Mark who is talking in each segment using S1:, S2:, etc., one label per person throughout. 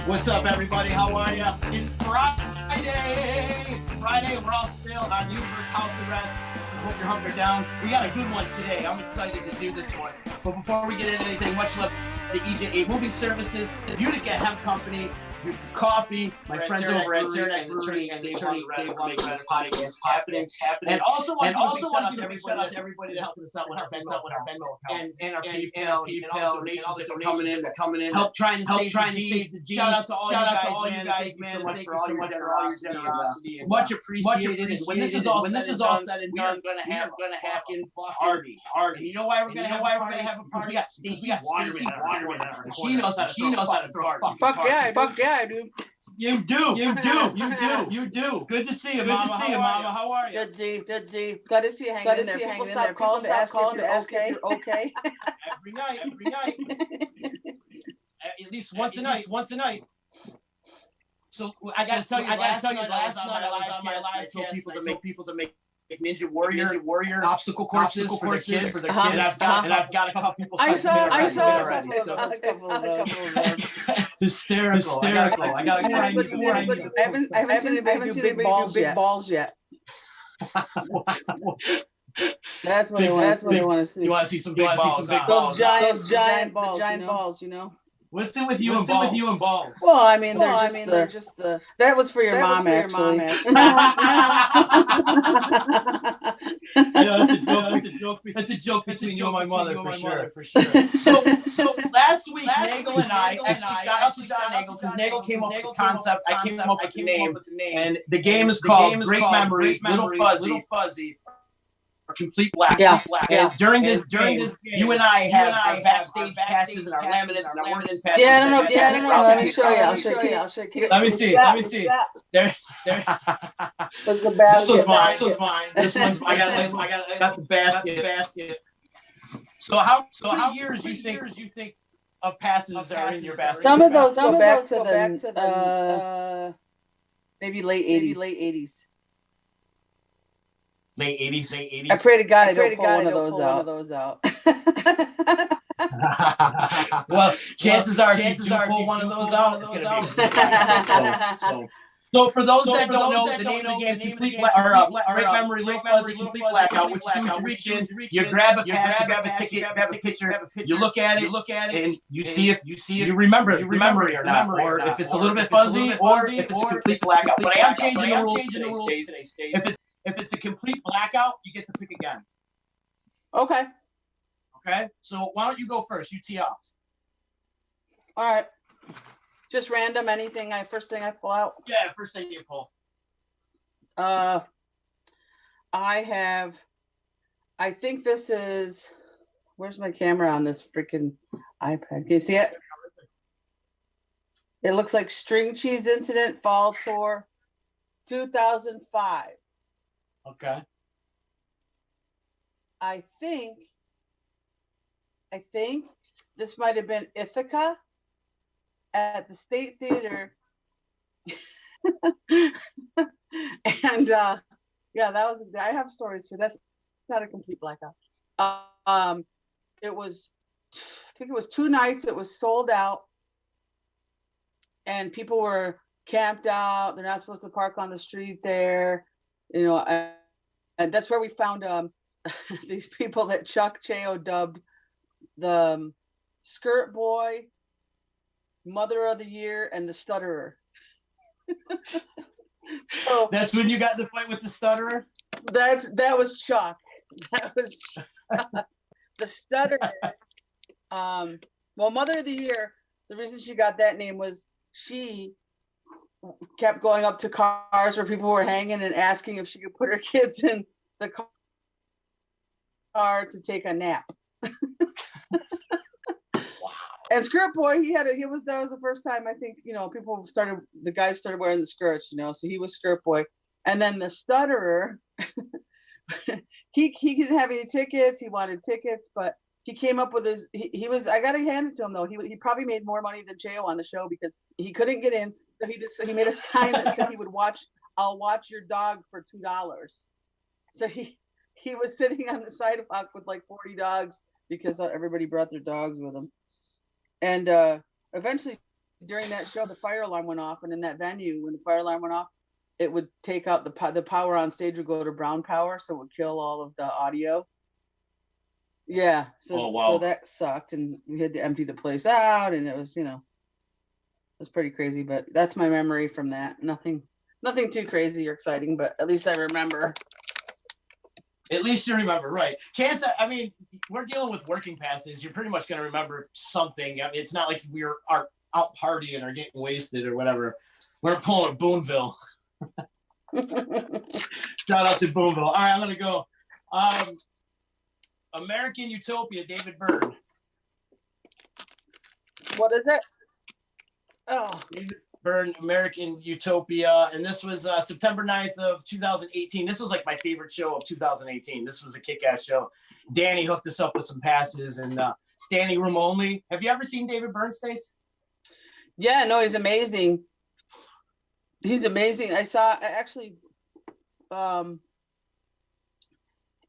S1: What's up, everybody? How are you? It's Friday. We're all still on Uber's house arrest. Hope you're hunkered down. We got a good one today. I'm excited to do this one. But before we get into anything, much love to EJ8 Moving Services, Utica Hemp Company, Coffee, my friends over at Saranac Brewery, and Dave for making this podcast happening. And also want to give a shout out to everybody that's helping us out with our Venmo account and our PayPal and all the donations that are coming in. Help trying to save the D. Shout out to all you guys, man. Thank you so much for all your generosity. Much appreciated. And when this is all said and done, we're gonna have a fucking party. And you know why we're gonna have a party? We got Stacey Waterman. She knows how to throw a party.
S2: Fuck yeah, I do.
S1: You do. Good to see you, Mama. How are you?
S2: Good to see you. Glad to see you hanging in there. People stop calling to ask if you're okay.
S1: Every night. At least once a night. So I gotta tell you, last night I was on my live. I told people to make Ninja Warrior obstacle courses for the kids. And I've got a couple people.
S2: I saw
S1: already.
S2: a couple of those.
S1: Hysterical. I got a
S2: I haven't seen anybody do big balls yet. That's what I want to see.
S1: You want to see some big balls?
S2: Those giant balls, you know.
S1: What's it with you and balls?
S2: Well, I mean, they're just the. That was for your mom, actually.
S1: That's a joke between you and my mother, for sure. So last week, Nagel and I actually shout out to John Nagel because Nagel came up with the concept. I came up with the name, and the game is called Great Memory, Little Fuzzy. Complete Blackout.
S2: Yeah.
S1: And during this game, you and I have our backstage passes and our laminates and our wording passes.
S2: Yeah, I don't know. Let me show you. I'll show you.
S1: Let me see. There. This one's mine. This one's I got the basket. So how many years you think of passes are in your basket?
S2: Some of those go back to the maybe late 80s.
S1: Late 80s.
S2: I pray to God I don't pull one of those out.
S1: Well, chances are if you pull one of those out, it's going to be so for those that don't know, the name of the game, Complete Great Memory, Little Fuzzy, Complete Blackout, which you do is reach in, you grab a pass, you grab a ticket, you grab a picture, you look at it, and you see if you remember it or not, or if it's a little bit fuzzy, or if it's a complete blackout. But I am changing the rules today, Stacey. If it's a complete blackout, you get to pick again.
S2: Okay.
S1: So why don't you go first? You tee off.
S2: All right. Just random, anything. First thing I pull out.
S1: Yeah, first thing you pull.
S2: I think this is. Where's my camera on this freaking iPad? Can you see it? It looks like String Cheese Incident Fall Tour 2005.
S1: Okay.
S2: I think this might have been Ithaca at the State Theater. And yeah, that was, I have stories for that's not a complete blackout. It was, I think it was 2 nights, it was sold out, and people were camped out. They're not supposed to park on the street there. You know, and that's where we found these people that Chuck Cheo dubbed the Skirt Boy, Mother of the Year, and the Stutterer. So
S1: that's when you got in the fight with the Stutterer?
S2: That was Chuck. That was the Stutterer. Well, Mother of the Year, the reason she got that name was she kept going up to cars where people were hanging and asking if she could put her kids in the car to take a nap. And Skirt Boy, that was the first time I think, you know, the guys started wearing the skirts, you know, so he was Skirt Boy. And then the Stutterer, he didn't have any tickets. He wanted tickets, but he came up with I got to hand it to him though. He probably made more money than Cheo on the show because he couldn't get in. So he made a sign that said I'll watch your dog for $2. So he was sitting on the sidewalk with like 40 dogs because everybody brought their dogs with them. And eventually during that show, the fire alarm went off, and in that venue, when the fire alarm went off, it would take out the power on stage would go to brown power, so it would kill all of the audio. Yeah,
S1: Oh, wow.
S2: so that sucked, and we had to empty the place out, and it was, it was pretty crazy. But that's my memory from that. Nothing too crazy or exciting, but at least I remember.
S1: At least you remember, right? I mean, we're dealing with working passes. You're pretty much going to remember something. I mean, it's not like we are out partying or getting wasted or whatever. We're pulling a Boonville. Shout out to Boonville. All right, I'm going to go. American Utopia, David Byrne.
S2: What is it? Oh,
S1: David Byrne, American Utopia. And this was September 9th of 2018. This was like my favorite show of 2018. This was a kick-ass show. Danny hooked us up with some passes and standing room only. Have you ever seen David Byrne, Stace?
S2: Yeah, no, he's amazing. He's amazing. I actually,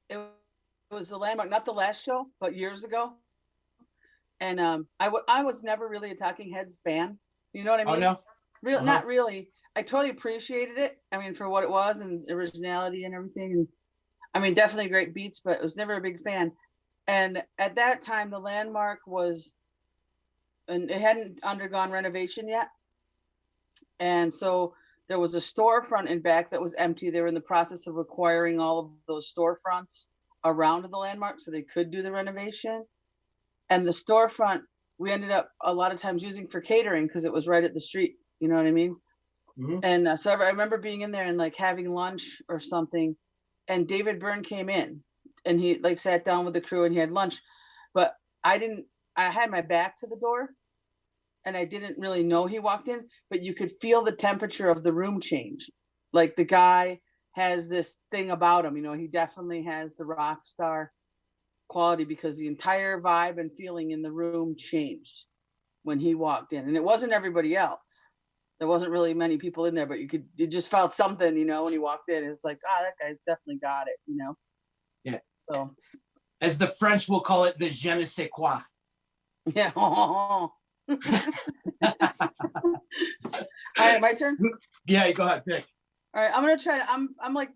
S2: it was the Landmark, not the last show, but years ago. And I was never really a Talking Heads fan. You know what I mean?
S1: Oh, no?
S2: Not really. I totally appreciated it. I mean, for what it was and originality and everything. And I mean, definitely great beats, but I was never a big fan. And at that time, the Landmark and it hadn't undergone renovation yet. And so there was a storefront in back that was empty. They were in the process of acquiring all of those storefronts around the Landmark so they could do the renovation. And the storefront, we ended up a lot of times using for catering because it was right at the street. You know what I mean?
S1: Mm-hmm.
S2: And so I remember being in there and like having lunch or something. And David Byrne came in and he like sat down with the crew and he had lunch. But I had my back to the door and I didn't really know he walked in, but you could feel the temperature of the room change. Like the guy has this thing about him, he definitely has the rock star quality because the entire vibe and feeling in the room changed when he walked in. And it wasn't everybody else. There wasn't really many people in there, but you just felt something, when he walked in. It was like, that guy's definitely got it,
S1: Yeah.
S2: So,
S1: as the French will call it, the je ne sais quoi.
S2: Yeah. All right, my turn.
S1: Yeah, go ahead, pick.
S2: All right, I'm gonna try to. I'm like,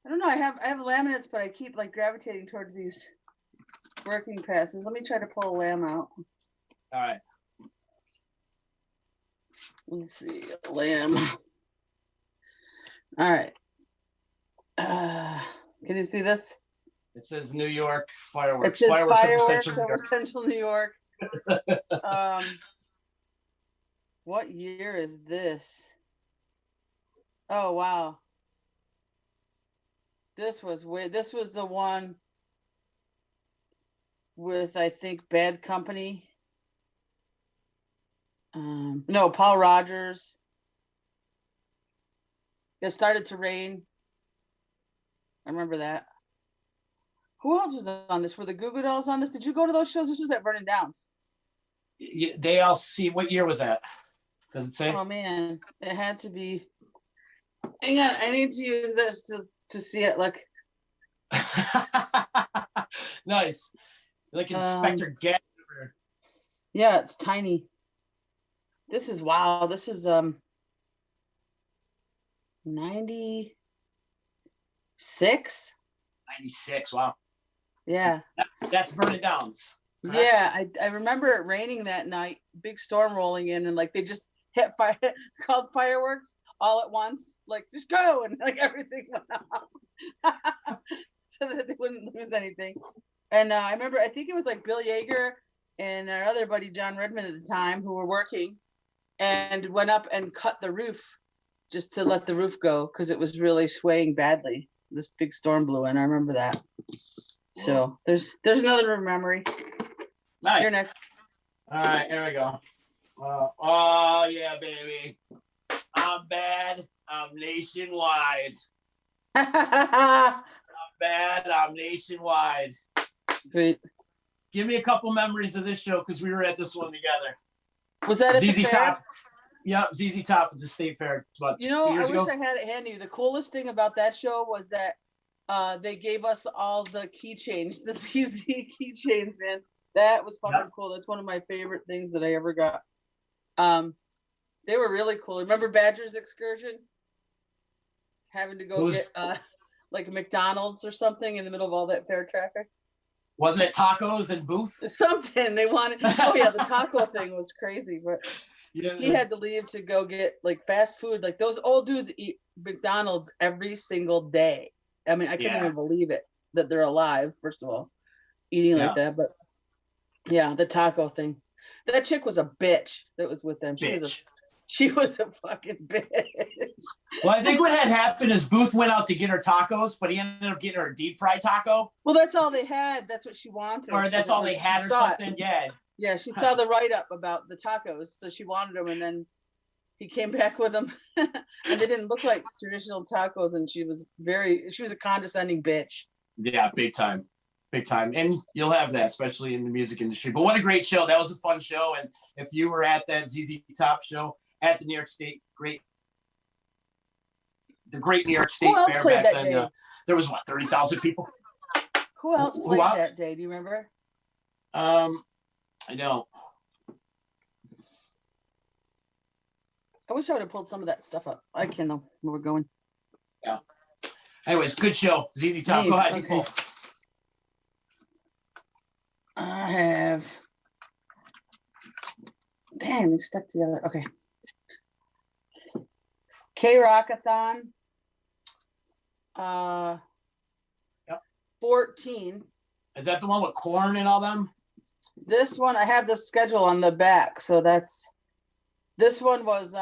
S2: I don't know. I have laminates, but I keep like gravitating towards these working passes. Let me try to pull a lamb out.
S1: All right.
S2: Let's see, lamb. All right. Can you see this?
S1: It says New York fireworks.
S2: It says fireworks
S1: over
S2: over Central New York. What year is this? Oh wow. This was the one with, I think, Bad Company. No, Paul Rogers. It started to rain. I remember that. Who else was on this? Were the Goo Goo Dolls on this? Did you go to those shows? This was at Vernon Downs.
S1: They all see. What year was that? Does it say?
S2: Oh man, it had to be. Hang on, I need to use this to see it. Look.
S1: Nice. Like Inspector Gadget.
S2: Yeah, it's tiny. This is wow. This is 96.
S1: 96. Wow.
S2: Yeah.
S1: That's Vernon Downs. Correct?
S2: Yeah, I remember it raining that night. Big storm rolling in, and like they just hit called fireworks all at once. Like just go, and like everything went off, so that they wouldn't lose anything. And I remember, I think it was like Bill Yeager and our other buddy John Redmond at the time who were working, and went up and cut the roof just to let the roof go because it was really swaying badly. This big storm blew in. I remember that. So there's another memory.
S1: Nice.
S2: You're next.
S1: All right, here we go. Oh yeah, baby. I'm bad. I'm nationwide. I'm bad. I'm nationwide.
S2: Great.
S1: Give me a couple memories of this show because we were at this one together.
S2: Was that at the
S1: ZZ
S2: fair?
S1: Top. Yep, ZZ Top at the State Fair. About 2 years
S2: I
S1: ago.
S2: wish I had it handy. The coolest thing about that show was that they gave us all the keychains, the ZZ keychains, man. That was fucking cool. That's one of my favorite things that I ever got. They were really cool. Remember Badger's excursion? Having to go get like a McDonald's or something in the middle of all that fair traffic.
S1: Wasn't it tacos and booth?
S2: Something they wanted. Oh yeah, the taco thing was crazy, but he had to leave to go get like fast food. Like those old dudes eat McDonald's every single day. I mean, I couldn't even believe it that they're alive, first of all, eating like that. But yeah, the taco thing. That chick was a bitch that was with them. She was a fucking bitch.
S1: Well, I think what had happened is Booth went out to get her tacos, but he ended up getting her a deep fried taco.
S2: Well, that's all they had. That's what she wanted.
S1: Or that's all they had or something. Yeah.
S2: Yeah, she saw the write-up about the tacos, so she wanted them, and then he came back with them. And they didn't look like traditional tacos, and she was a condescending bitch.
S1: Yeah, big time. Big time. And you'll have that, especially in the music industry. But what a great show. That was a fun show. And if you were at that ZZ Top show at the New York State, the great New York State Fair back then, there was, 30,000 people?
S2: Who else played that day? Do you remember?
S1: I don't.
S2: I wish I would have pulled some of that stuff up. I can, though, where we're going.
S1: Yeah. Anyways, good show. ZZ Top. Go ahead, Nicole.
S2: I have. Damn, they stuck together. Okay. K-Rockathon. 14.
S1: Is that the one with Korn and all them?
S2: This one, I have the schedule on the back, so this one was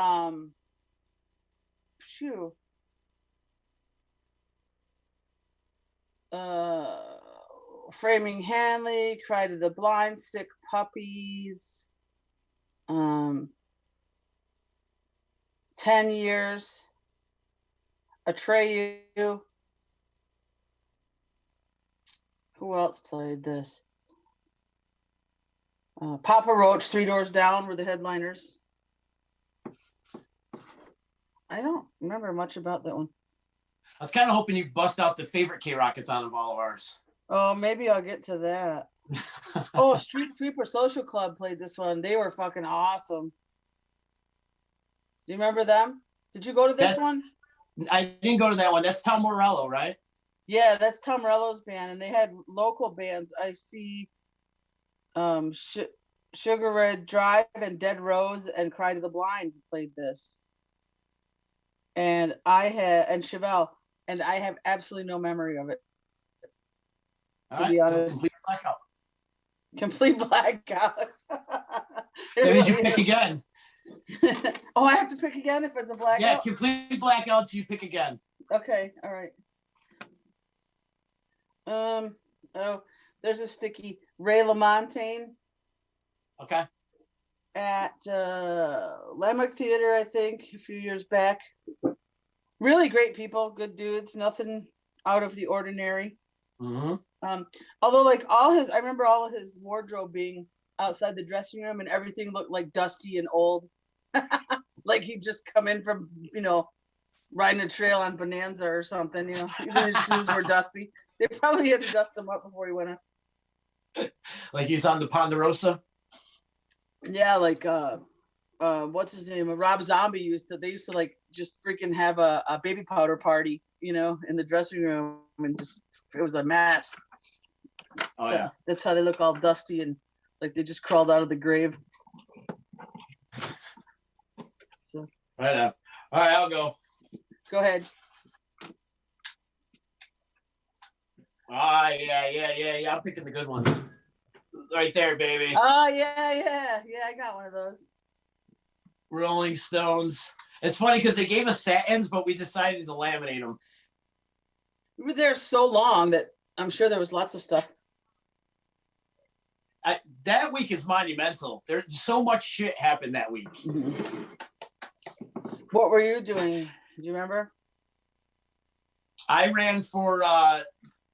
S2: Framing Hanley, Cry to the Blind, Sick Puppies, 10 Years, Atreyu. Who else played this? Papa Roach, Three Doors Down were the headliners. I don't remember much about that one.
S1: I was kind of hoping you'd bust out the favorite K-Rockathon of all of ours.
S2: Oh, maybe I'll get to that. Oh, Street Sweeper Social Club played this one. They were fucking awesome. Do you remember them? Did you go to this one?
S1: I didn't go to that one. That's Tom Morello, right?
S2: Yeah, that's Tom Morello's band, and they had local bands. I see Sugar Red Drive and Dead Rose and Cry to the Blind played this. And Chevelle, and I have absolutely no memory of it. To be honest. Complete blackout.
S1: Maybe you pick again.
S2: Oh, I have to pick again if it's a blackout?
S1: Yeah, complete blackout, so you pick again.
S2: Okay, all right. There's a sticky. Ray LaMontagne.
S1: Okay.
S2: At Lamech Theater, I think, a few years back. Really great people, good dudes, nothing out of the ordinary.
S1: Mm-hmm.
S2: Although, like I remember all of his wardrobe being outside the dressing room, and everything looked like dusty and old, like he'd just come in from, riding a trail on Bonanza or something. Even his shoes were dusty. They probably had to dust him up before he went out.
S1: Like he's on the Ponderosa. Yeah,
S2: like what's his name? Rob Zombie used to like just freaking have a baby powder party, in the dressing room, and it was a mess.
S1: Oh, so yeah.
S2: That's how they look, all dusty and like they just crawled out of the grave. So
S1: right now. All right, I'll go.
S2: Go ahead.
S1: Yeah. I'm picking the good ones. Right there, baby.
S2: Oh, yeah. I got one of those.
S1: Rolling Stones. It's funny because they gave us satins, but we decided to laminate them.
S2: We were there so long that I'm sure there was lots of stuff.
S1: That week is monumental. There's so much shit happened that week.
S2: Mm-hmm. What were you doing? Do you remember?
S1: I ran for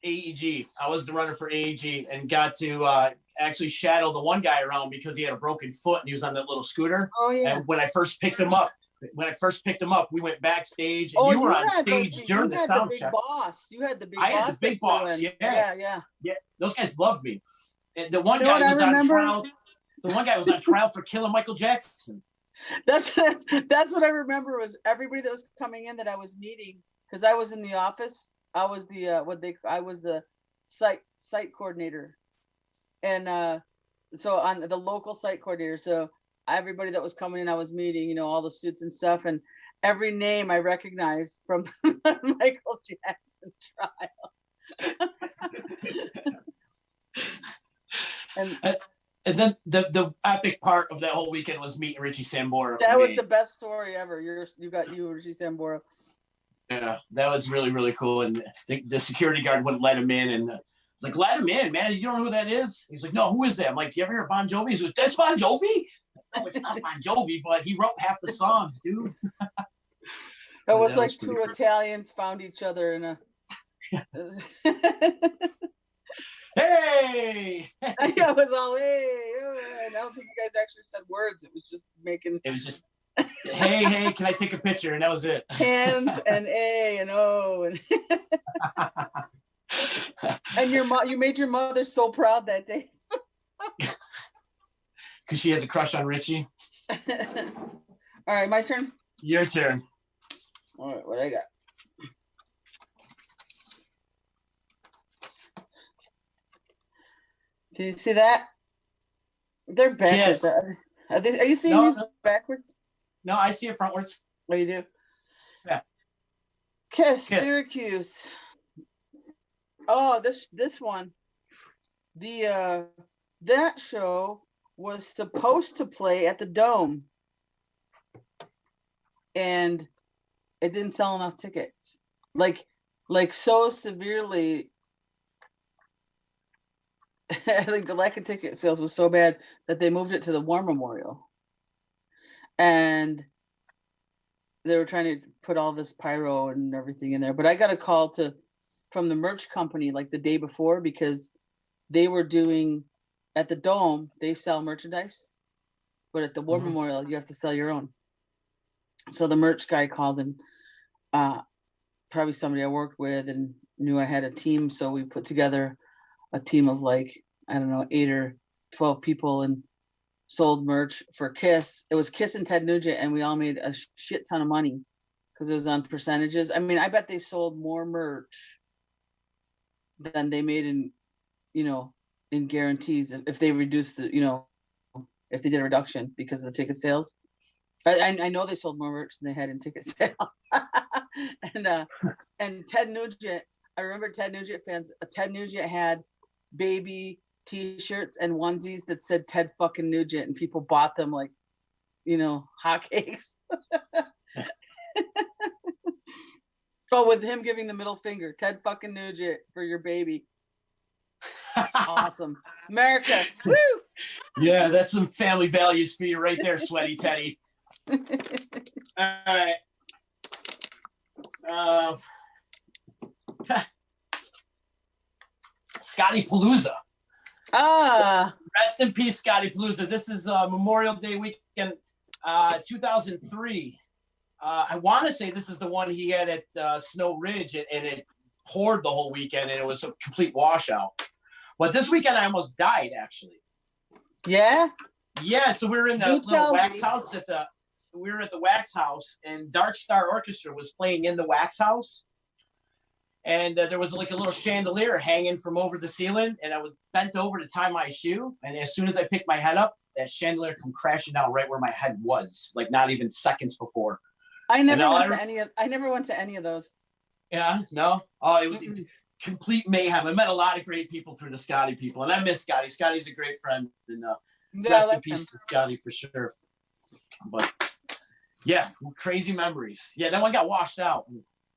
S1: AEG. I was the runner for AEG and got to actually shadow the one guy around because he had a broken foot and he was on that little scooter.
S2: Oh, yeah.
S1: And when I first picked him up, we went backstage, and you were on stage during the sound check.
S2: You had the big boss.
S1: I had the big boss. Yeah.
S2: Yeah.
S1: Those guys loved me. The one guy was on trial. The one guy was on trial for killing Michael Jackson.
S2: That's what I remember was everybody that was coming in that I was meeting, because I was in the office. I was the site coordinator, and so on the local site coordinator. So everybody that was coming in, I was meeting, you know, all the suits and stuff, and every name I recognized from the Michael Jackson trial.
S1: And then the epic part of that whole weekend was meeting Richie Sambora.
S2: That was the best story ever. You Richie Sambora.
S1: Yeah, that was really, really cool. And the security guard wouldn't let him in. And I was like, let him in, man. You don't know who that is? He's like, no, who is that? I'm like, you ever hear of Bon Jovi? He's like, that's Bon Jovi? No, it's not Bon Jovi, but he wrote half the songs, dude.
S2: It was like two Italians found each other in a...
S1: Hey!
S2: Yeah, it was all, hey. I don't think you guys actually said words. It was just making...
S1: It was just... hey, can I take a picture? And that was it.
S2: Hands and A and O. And you made your mother so proud that day.
S1: Because she has a crush on Richie.
S2: All right, my turn?
S1: Your turn.
S2: All right, what I got? Can you see that? They're backwards.
S1: Yes.
S2: Are you seeing these backwards?
S1: No, I see it frontwards.
S2: Oh, you do?
S1: Yeah.
S2: Kiss. Syracuse. Oh, this one. That show was supposed to play at the Dome, and it didn't sell enough tickets. Like so severely. I think the lack of ticket sales was so bad that they moved it to the War Memorial. And they were trying to put all this pyro and everything in there. But I got a call from the merch company like the day before, because they were doing at the Dome, they sell merchandise, but at the War Memorial, you have to sell your own. So the merch guy called, and probably somebody I worked with and knew I had a team. So we put together a team of 8 or 12 people and sold merch for Kiss. It was Kiss and Ted Nugent, and we all made a shit ton of money because it was on percentages. I mean, I bet they sold more merch than they made in guarantees if they reduced if they did a reduction because of the ticket sales. I know they sold more merch than they had in ticket sales. and Ted Nugent, I remember Ted Nugent fans. Ted Nugent had baby T-shirts and onesies that said Ted fucking Nugent, and people bought them like, hotcakes. Oh, with him giving the middle finger, Ted fucking Nugent for your baby. Awesome, America, woo!
S1: Yeah, that's some family values for you right there, Sweaty Teddy. All right. Scotty Palooza. Rest in peace, Scotty Palooza. This is Memorial Day weekend, 2003. I want to say this is the one he had at Snow Ridge, and it poured the whole weekend, and it was a complete washout. But this weekend, I almost died, actually.
S2: Yeah?
S1: Yeah, so we were in the little wax house we were at the wax house, and Dark Star Orchestra was playing in the wax house. And there was like a little chandelier hanging from over the ceiling, and I was bent over to tie my shoe. And as soon as I picked my head up, that chandelier come crashing down right where my head was, like not even seconds before.
S2: I never went to any of those.
S1: Yeah, no. Oh, it was complete mayhem. I met a lot of great people through the Scotty people, and I miss Scotty. Scotty's a great friend, and rest in peace to Scotty for sure. But yeah, crazy memories. Yeah, that one got washed out.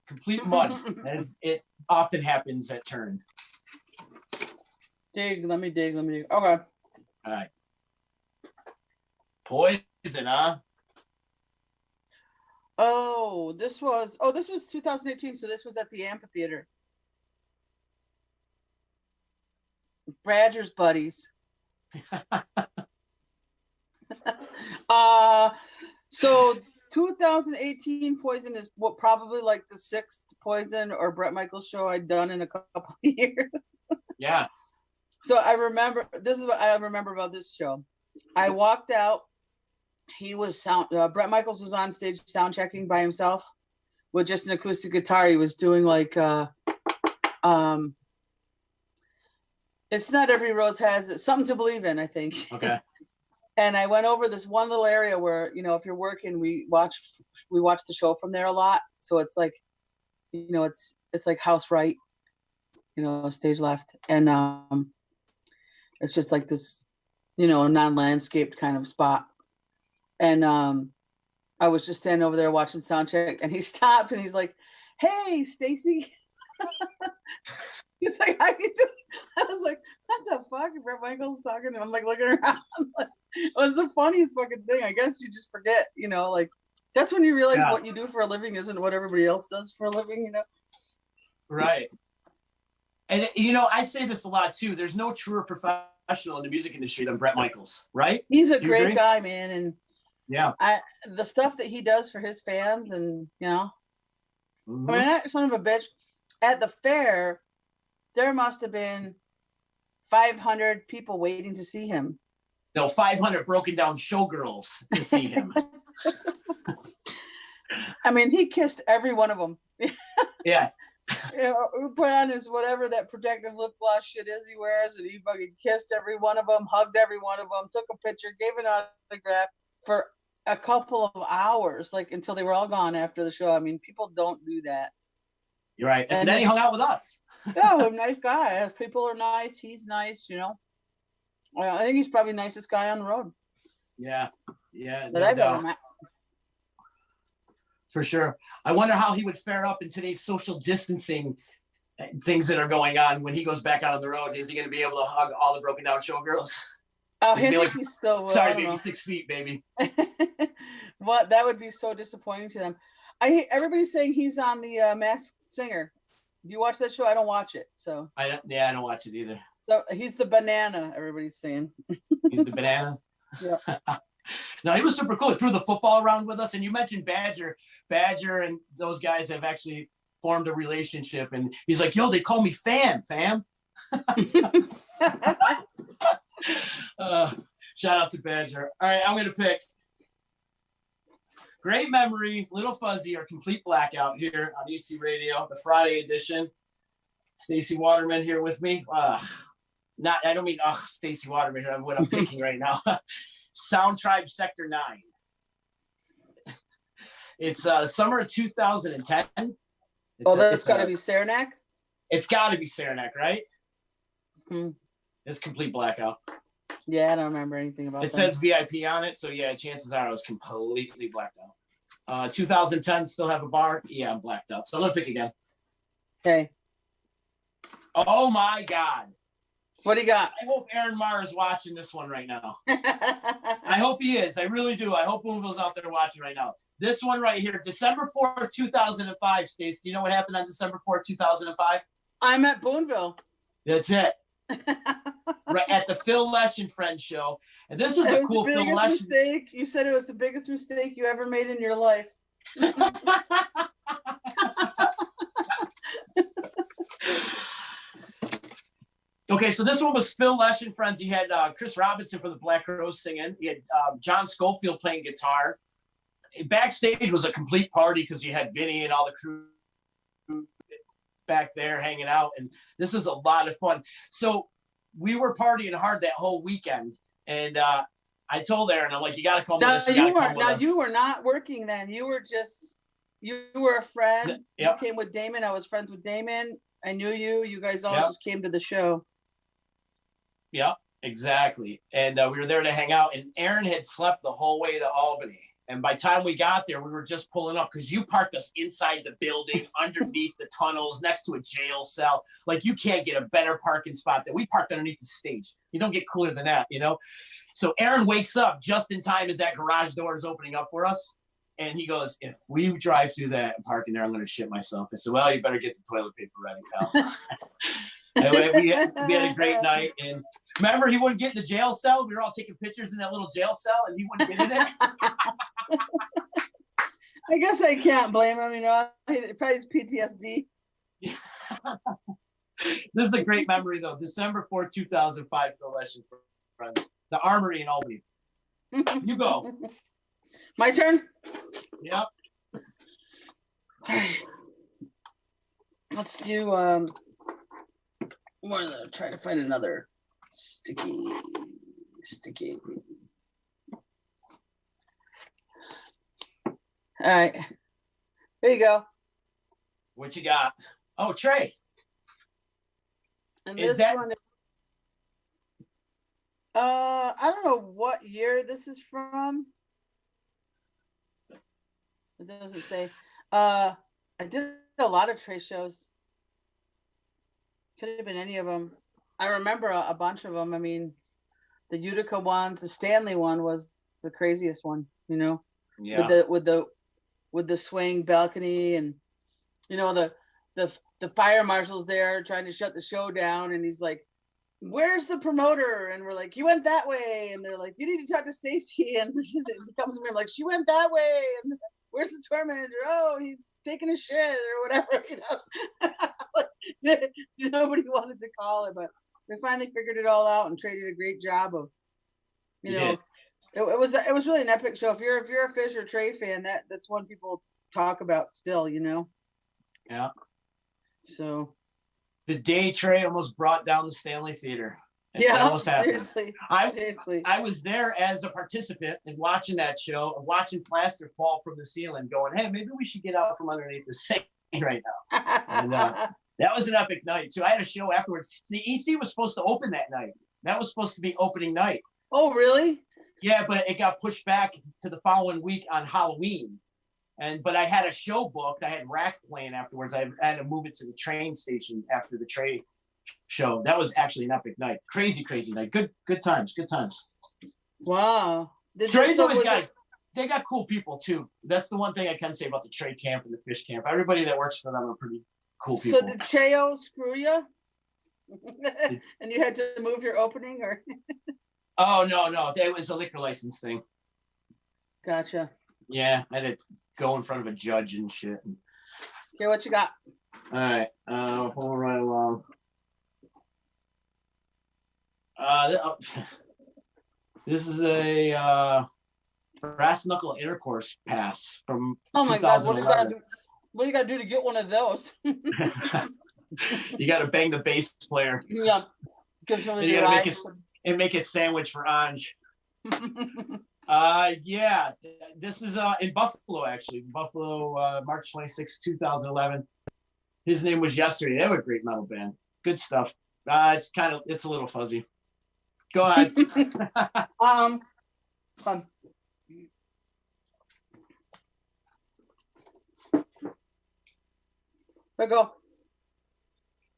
S1: Complete mud, as it often happens at Turn.
S2: Let me dig. Okay.
S1: All right. Poison, huh?
S2: Oh, this was 2018, so this was at the amphitheater. Badger's buddies. So 2018 Poison is probably like the 6th Poison or Bret Michaels show I'd done in a couple of years.
S1: Yeah.
S2: So I remember, this is what I remember about this show. I walked out. He was Bret Michaels was on stage sound checking by himself with just an acoustic guitar. He was doing like, it's not every rose has it. Something to Believe in, I think.
S1: Okay.
S2: And I went over this one little area where, you know, if you're working, we watch the show from there a lot. So it's like, you know, it's like house right, you know, stage left. And it's just like this, you know, non-landscaped kind of spot. And I was just standing over there watching sound check, and he stopped and he's like, "Hey, Stacey." He's like, "How you doing?" I was like, "What the fuck?" And Bret Michaels talking, and I'm like looking around. Like, it was the funniest fucking thing. I guess you just forget, you know, like that's when you realize what you do for a living isn't what everybody else does for a living, you know?
S1: Right. And you know, I say this a lot too. There's no truer professional in the music industry than Bret Michaels, right?
S2: He's a great guy, man, and
S1: yeah,
S2: the stuff that he does for his fans, and you know, I mean, that son of a bitch at the fair. There must have been 500 people waiting to see him.
S1: No, 500 broken down showgirls to see him.
S2: I mean, he kissed every one of them.
S1: Yeah.
S2: You know, he put on his whatever that protective lip gloss shit is he wears, and he fucking kissed every one of them, hugged every one of them, took a picture, gave an autograph for a couple of hours, like until they were all gone after the show. I mean, people don't do that.
S1: You're right. And then he hung out with us.
S2: Yeah, a nice guy. People are nice. He's nice, you know. I think he's probably the nicest guy on the road.
S1: Yeah. Yeah.
S2: That I've ever met.
S1: For sure. I wonder how he would fare up in today's social distancing things that are going on when he goes back out on the road. Is he going to be able to hug all the broken down showgirls?
S2: Oh, I think like, he still will.
S1: Sorry, baby, 6 feet, baby.
S2: What? That would be so disappointing to them. Everybody's saying he's on the Masked Singer. Do you watch that show? I don't watch it. So
S1: I don't watch it either.
S2: So he's the banana, everybody's saying.
S1: He's the banana?
S2: Yeah.
S1: No, he was super cool. He threw the football around with us. And you mentioned Badger. Badger and those guys have actually formed a relationship. And he's like, yo, they call me fam. Shout out to Badger. All right, I'm going to pick Great Memory, Little Fuzzy, or Complete Blackout here on EC Radio, the Friday edition. Stacey Waterman here with me. I don't mean Stacey Waterman here. What I'm picking right now. Sound Tribe Sector 9. It's summer of 2010.
S2: That's got to be Saranac?
S1: It's got to be Saranac, right?
S2: Mm-hmm.
S1: It's Complete Blackout.
S2: Yeah, I don't remember anything about
S1: it. It says VIP on it, so yeah, chances are I was completely blacked out. 2010, still have a bar? Yeah, I'm blacked out. So I'm going to pick again.
S2: Okay.
S1: Oh my God.
S2: What do you got?
S1: I hope Aaron Marr is watching this one right now. I hope he is. I really do. I hope Boonville's out there watching right now. This one right here, December 4th, 2005, Stacey. Do you know what happened on December 4th, 2005?
S2: I'm at Boonville.
S1: That's it. Right at the Phil Lesh and Friends show. And this was a cool Phil Lesh
S2: mistake. You said it was the biggest mistake you ever made in your life.
S1: Okay, so this one was Phil Lesh and Friends. He had Chris Robinson from the Black Rose singing. He had John Schofield playing guitar. Backstage was a complete party because you had Vinny and all the crew back there hanging out. And this was a lot of fun. So we were partying hard that whole weekend. And I told Aaron, I'm like, you got to come with us.
S2: You were not working then. You were a friend.
S1: Yep.
S2: You came with Damon. I was friends with Damon. I knew you. You guys all just came to the show.
S1: Yeah, exactly. And we were there to hang out. And Aaron had slept the whole way to Albany. And by the time we got there, we were just pulling up because you parked us inside the building, underneath the tunnels, next to a jail cell. Like, you can't get a better parking spot than we parked underneath the stage. You don't get cooler than that, you know? So Aaron wakes up just in time as that garage door is opening up for us. And he goes, if we drive through that and park in there, I'm going to shit myself. I said, well, you better get the toilet paper ready, pal. And we had a great night. And remember, he wouldn't get in the jail cell. We were all taking pictures in that little jail cell, and he wouldn't get in it.
S2: I guess I can't blame him. You know, probably his PTSD.
S1: This is a great memory, though. December 4th, 2005, Phil Lesher, friends. The Armory in Albany. You go.
S2: My turn?
S1: Yep.
S2: All right. Let's do, I'm going to try to find another sticky. All right. There you go.
S1: What you got? Oh, Trey.
S2: And
S1: Is
S2: this
S1: that
S2: one, I don't know what year this is from. It doesn't say. I did a lot of Trey shows. Could have been any of them. I remember a bunch of them. I mean, the Utica ones, the Stanley one was the craziest one, you know,
S1: yeah.
S2: with the swing balcony, and you know the fire marshal's there trying to shut the show down, and he's like, "Where's the promoter?" And we're like, "He went that way." And they're like, "You need to talk to Stacey." And he comes to me, I'm like, "She went that way." And where's the tour manager? Oh, he's taking a shit or whatever, you know. Like, nobody wanted to call it, but we finally figured it all out, and Trey did a great job of, you know, it was really an epic show. If you're a Fish or Trey fan, that's one people talk about still, you know.
S1: Yeah.
S2: So
S1: the day Trey almost brought down the Stanley Theater.
S2: Yeah, seriously.
S1: I was there as a participant and watching that show, watching plaster fall from the ceiling, going, "Hey, maybe we should get out from underneath this thing right now." And that was an epic night too. I had a show afterwards. So the EC was supposed to open that night. That was supposed to be opening night.
S2: Oh, really?
S1: Yeah, but it got pushed back to the following week on Halloween. But I had a show booked. I had Rack playing afterwards. I had to move it to the train station after the Trey show. That was actually an epic night. Crazy night. Good times.
S2: Wow.
S1: Trey's always they got cool people too. That's the one thing I can say about the Trey camp and the Fish camp. Everybody that works for them are pretty cool people.
S2: So did Cheo screw you? And you had to move your opening, or?
S1: Oh, no. That was a liquor license thing.
S2: Gotcha.
S1: Yeah, I had to go in front of a judge and shit.
S2: Okay, what you got?
S1: All right. Hold right along. This is a brass knuckle intercourse pass from 2011. Oh my God,
S2: what do you got to do to get one of those?
S1: You got to bang the bass player.
S2: Yeah.
S1: And you got to make a sandwich for Ange. Yeah, this is in Buffalo, actually. Buffalo, March 26, 2011. His name was Yesterday. They were a great metal band. Good stuff. It's a little fuzzy. Go ahead.
S2: Fun. There you go.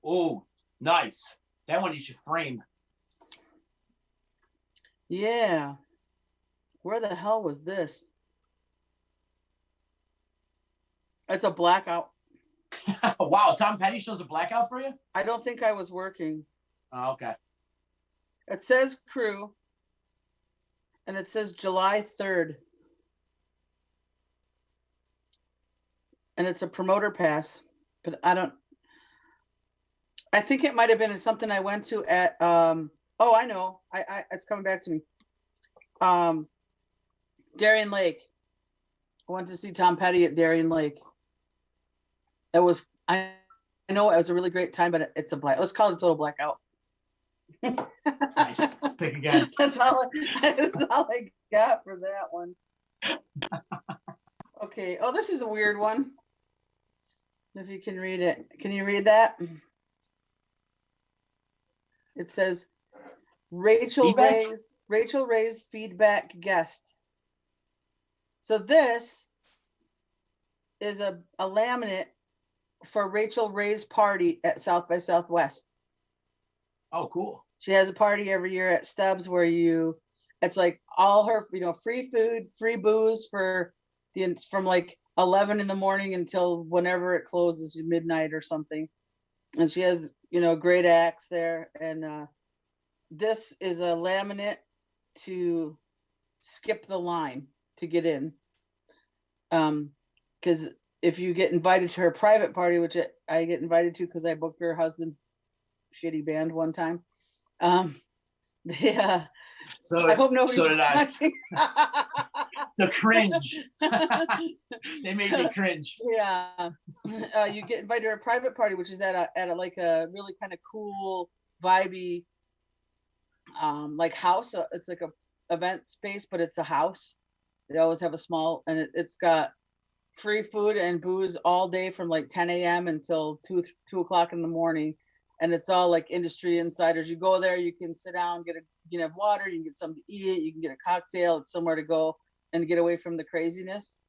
S1: Oh, nice. That one you should frame.
S2: Yeah. Where the hell was this? It's a Blackout.
S1: Wow, Tom Petty shows a Blackout for you?
S2: I don't think I was working.
S1: Oh, okay.
S2: It says crew, and it says July 3rd. And it's a promoter pass, but I think it might have been something I went to at, oh, I know. It's coming back to me. Darien Lake. I went to see Tom Petty at Darien Lake. I know it was a really great time, but it's let's call it a total blackout.
S1: Nice. Pick again.
S2: That's all I got for that one. Okay. Oh, this is a weird one. If you can read it. Can you read that? It says Rachel Ray's feedback guest. So this is a laminate for Rachel Ray's party at South by Southwest.
S1: Oh, cool.
S2: She has a party every year at Stubbs where it's like all her, free food, free booze from like 11 in the morning until whenever it closes, midnight or something. And she has, great acts there. And this is a laminate to skip the line to get in. Because if you get invited to her private party, which I get invited to because I booked her husband's shitty band one time. They,
S1: So
S2: I hope nobody's
S1: so did I.
S2: watching.
S1: The cringe. They made me cringe.
S2: Yeah. You get invited to a private party, which is at a like a really kind of cool, vibey, like house. It's like a event space, but it's a house. They always have a small, and it's got free food and booze all day from like 10 a.m. until 2 o'clock in the morning. And it's all like industry insiders. You go there, you can sit down, you can have water, you can get something to eat, you can get a cocktail. It's somewhere to go and get away from the craziness.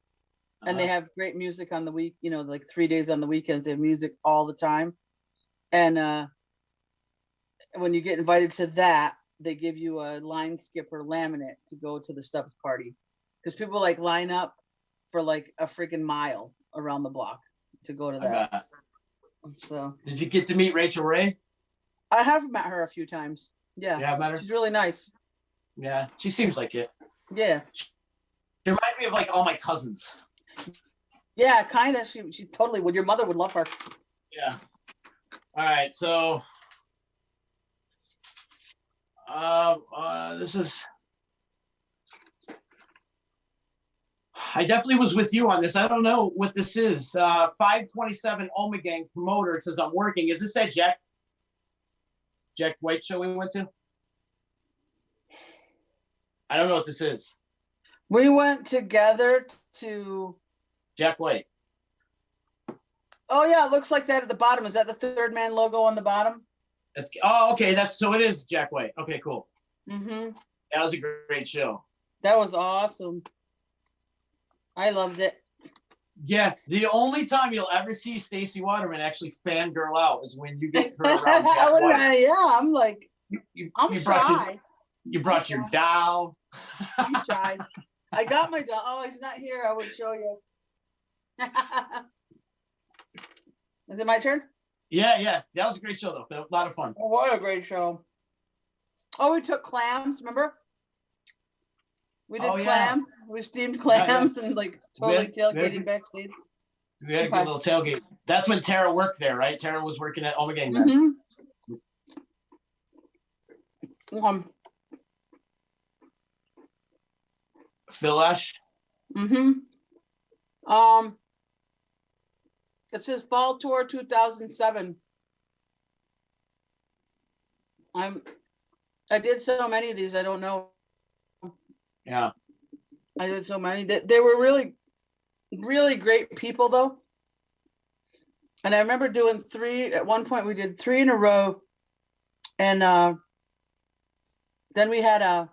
S2: And they have great music on the week, like 3 days on the weekends. They have music all the time. And when you get invited to that, they give you a line skipper laminate to go to the Stubbs party. Because people like line up for like a freaking mile around the block to go to that. So
S1: did you get to meet Rachel Ray?
S2: I have met her a few times. Yeah.
S1: Yeah, I met her.
S2: She's really nice.
S1: Yeah, she seems like it.
S2: Yeah.
S1: She reminds me of like all my cousins.
S2: Yeah, kind of. She totally would. Your mother would love her.
S1: Yeah. All right, so this is. I definitely was with you on this. I don't know what this is. 527 Omegang promoter. It says I'm working. Is this that Jack White show we went to? I don't know what this is.
S2: We went together to
S1: Jack White.
S2: Oh yeah, it looks like that at the bottom. Is that the Third Man logo on the bottom?
S1: Okay. So it is Jack White. Okay, cool.
S2: Mm-hmm.
S1: That was a great show.
S2: That was awesome. I loved it.
S1: Yeah, the only time you'll ever see Stacey Waterman actually fangirl out is when you get her around Jack White.
S2: Yeah, I'm like, I'm
S1: shy. You brought your doll.
S2: I'm shy. I got my doll. Oh, he's not here. I would show you. Is it my turn?
S1: Yeah. That was a great show, though. A lot of fun.
S2: Oh, what a great show. Oh, we took clams, remember? We did clams. Yeah. We steamed clams and like totally tailgating backstage.
S1: We had a good little tailgate. That's when Tara worked there, right? Tara was working at Omegang then. Phil Ash.
S2: It says Fall Tour 2007. I did so many of these, I don't know.
S1: Yeah.
S2: I did so many. They were really, really great people, though. And I remember doing 3. At one point, we did 3 in a row. And then we had a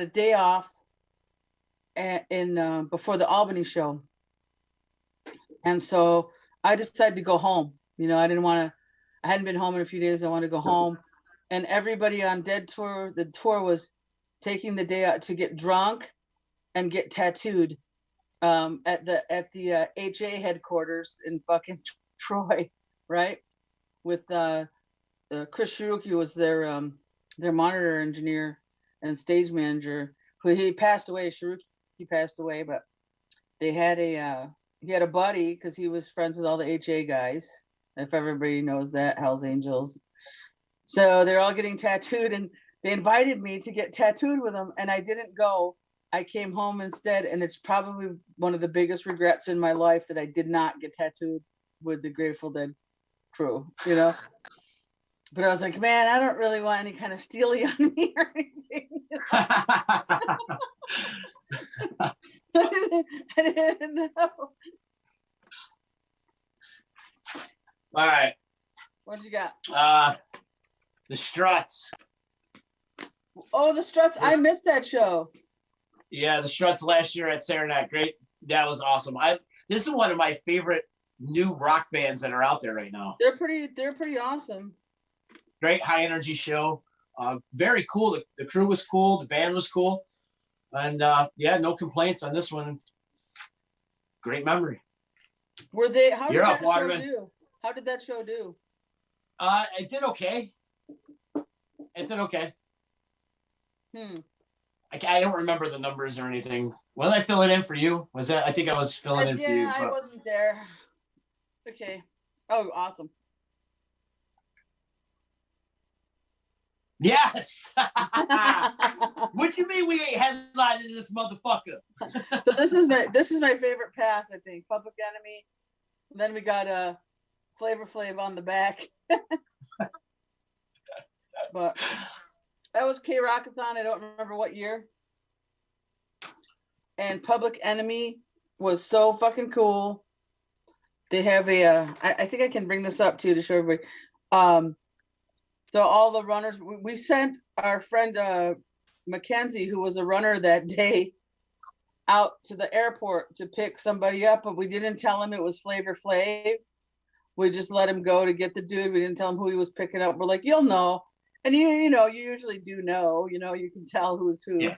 S2: day off before the Albany show. And so I decided to go home. I hadn't been home in a few days. I wanted to go home. And everybody on Dead Tour, the tour was taking the day out to get drunk and get tattooed at the HA headquarters in fucking Troy, right? With Chris Shiruki was their monitor engineer and stage manager, who he passed away. Shiruki passed away, but they had he had a buddy because he was friends with all the HA guys. If everybody knows that, Hell's Angels. So they're all getting tattooed, and they invited me to get tattooed with them, and I didn't go. I came home instead, and it's probably one of the biggest regrets in my life that I did not get tattooed with the Grateful Dead crew, But I was like, man, I don't really want any kind of steely on me or anything. I didn't know.
S1: All right.
S2: What you got?
S1: The Struts.
S2: Oh, the Struts. I missed that show.
S1: Yeah, the Struts last year at Saranac. Great. That was awesome. This is one of my favorite new rock bands that are out there right now.
S2: They're pretty awesome.
S1: Great high energy show. Very cool. The crew was cool. The band was cool. And no complaints on this one. Great memory.
S2: Were they? How
S1: You're
S2: did
S1: up,
S2: that
S1: Waterman.
S2: show do? How did that show do?
S1: It did okay. I don't remember the numbers or anything. When did I fill it in for you? Was that? I think I was filling in for you.
S2: Yeah, I wasn't there. Okay. Oh, awesome.
S1: Yes. What you mean we ain't headlining this motherfucker?
S2: So this is my favorite pass, I think. Public Enemy. And then we got Flavor Flav on the back. But that was K-Rockathon. I don't remember what year. And Public Enemy was so fucking cool. They have I think I can bring this up too to show everybody. So all the runners, we sent our friend Mackenzie, who was a runner that day, out to the airport to pick somebody up, but we didn't tell him it was Flavor Flav. We just let him go to get the dude. We didn't tell him who he was picking up. We're like, you'll know. And you usually do know, you can tell who's who.
S1: Yeah.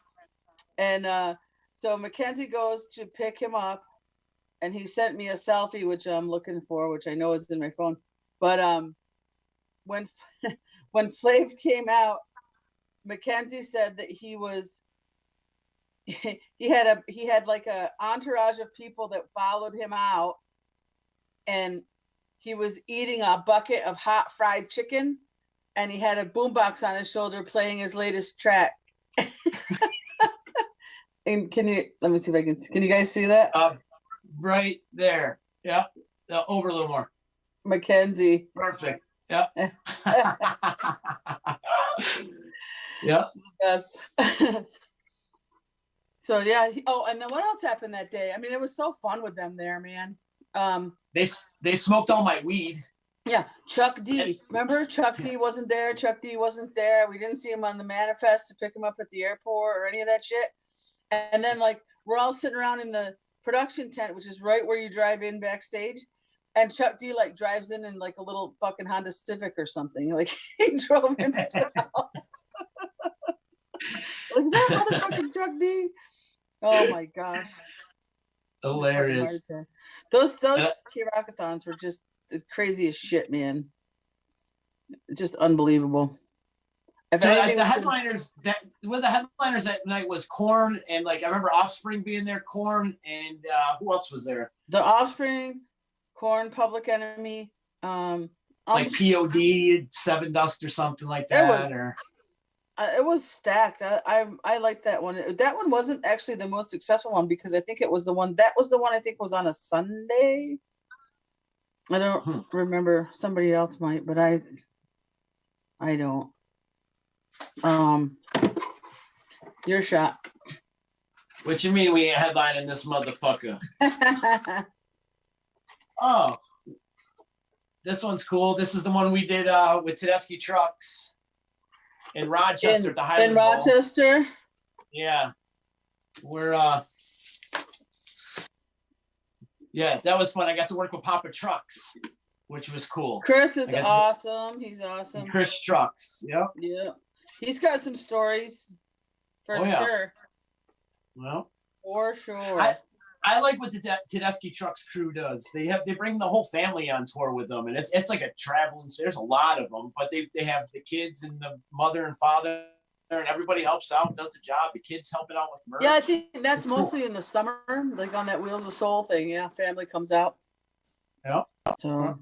S2: And so Mackenzie goes to pick him up, and he sent me a selfie, which I'm looking for, which I know is in my phone. But when Flav came out, Mackenzie said that he had like a entourage of people that followed him out, and he was eating a bucket of hot fried chicken, and he had a boombox on his shoulder playing his latest track. And let me see if can you guys see that?
S1: Right there. Yeah. Over a little more.
S2: Mackenzie.
S1: Perfect. Yeah. Yeah.
S2: So yeah. And then what else happened that day? I mean, it was so fun with them there, man.
S1: They smoked all my weed.
S2: Yeah, Chuck D. Remember, Chuck D wasn't there. Chuck D wasn't there. We didn't see him on the manifest to pick him up at the airport or any of that shit. And then like we're all sitting around in the production tent, which is right where you drive in backstage. And Chuck D like drives in like a little fucking Honda Civic or something. Like he drove himself. Like, is that motherfucking Chuck D? Oh my gosh.
S1: Hilarious.
S2: Those K-Rockathons were just crazy as shit, man. Just unbelievable.
S1: So the headliners that night was Korn, and like I remember Offspring being there, Korn, and who else was there?
S2: The Offspring, Korn, Public Enemy,
S1: like POD, Seven Dust or something like that.
S2: It was stacked. I liked that one. That one wasn't actually the most successful one because I think it was the one I think was on a Sunday. I don't remember. Somebody else might, but I don't. Your shot.
S1: What you mean we ain't headlining this motherfucker? Oh, this one's cool. This is the one we did with Tedeschi Trucks in Rochester at the Highland
S2: Bowl. Rochester.
S1: Yeah, yeah, that was fun. I got to work with Papa Trucks, which was cool.
S2: Chris is awesome. He's awesome.
S1: Chris Trucks. Yep.
S2: Yeah. He's got some stories for sure.
S1: Well,
S2: for sure.
S1: I like what the Tedeschi Trucks crew does. They bring the whole family on tour with them, and it's like a traveling. There's a lot of them, but they have the kids and the mother and father, and everybody helps out, does the job. The kids helping out with merch.
S2: Yeah, I think that's mostly cool. In the summer, like on that Wheels of Soul thing. Yeah, family comes out.
S1: Yeah.
S2: So.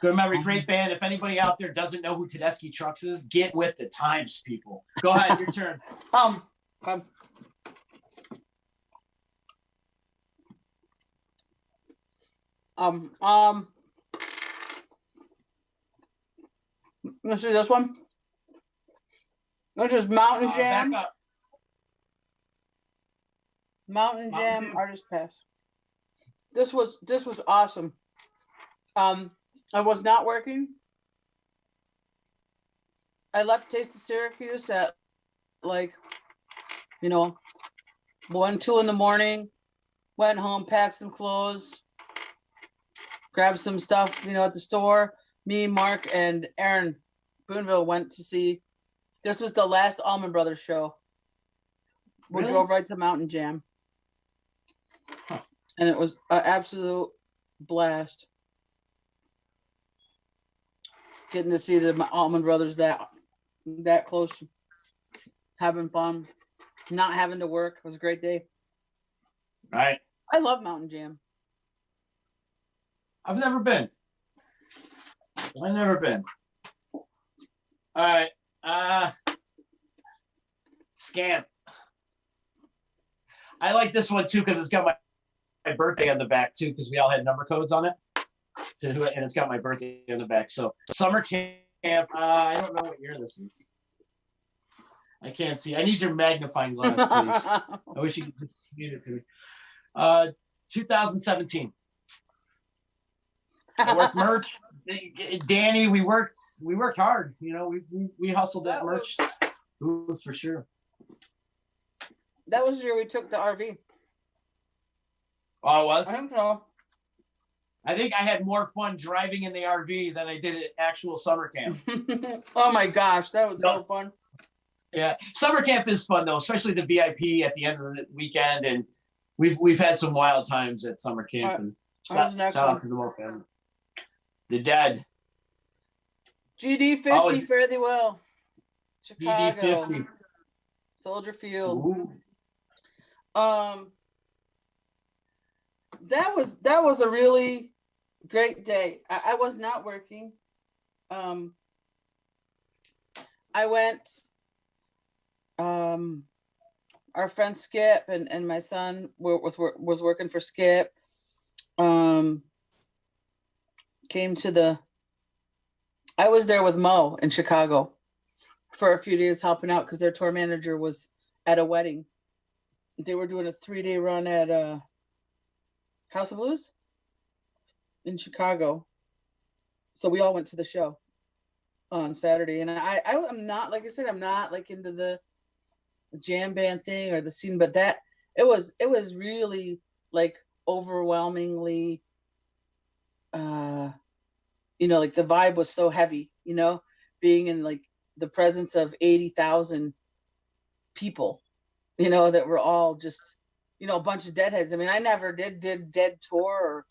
S2: Good
S1: memory, great band. If anybody out there doesn't know who Tedeschi Trucks is, get with the times, people. Go ahead, your turn.
S2: Let's do this one. This is Mountain Jam.
S1: Back up.
S2: Mountain Jam Artist Pass. This was awesome. I was not working. I left Taste of Syracuse at 1, 2 in the morning. Went home, packed some clothes, grabbed some stuff, at the store. Me, Mark, and Aaron Boonville went to see. This was the last Allman Brothers show. We drove right to Mountain Jam. Huh. And it was an absolute blast. Getting to see the Allman Brothers that close, having fun, not having to work. It was a great day.
S1: Right.
S2: I love Mountain Jam.
S1: I've never been. All right. Scamp. I like this one too because it's got my birthday on the back too because we all had number codes on it. So, and it's got my birthday on the back. So summer camp. I don't know what year this is. I can't see. I need your magnifying glass, please. I wish you could just read it to me. 2017. I worked merch. Danny, we worked hard. You know, we hustled that merch. It was for sure.
S2: That was the year we took the RV.
S1: Oh, it was?
S2: I think so.
S1: I think I had more fun driving in the RV than I did at actual summer camp.
S2: Oh my gosh, that was so fun.
S1: Yeah, summer camp is fun though, especially the VIP at the end of the weekend, and we've had some wild times at summer camp. And shout out to the whole family. The Dead.
S2: GD50, fare thee well. Chicago.
S1: GD50.
S2: Soldier Field.
S1: Ooh.
S2: That was a really great day. I was not working. I went. Our friend Skip and my son was working for Skip. Came to I was there with Mo in Chicago for a few days helping out because their tour manager was at a wedding. They were doing a 3-day run at House of Blues in Chicago. So we all went to the show on Saturday. And I'm not, like I said, I'm not like into the jam band thing or the scene, but that it was really like overwhelmingly like the vibe was so heavy, being in like the presence of 80,000 people, that were all just, a bunch of Deadheads. I mean, I never did Dead tour or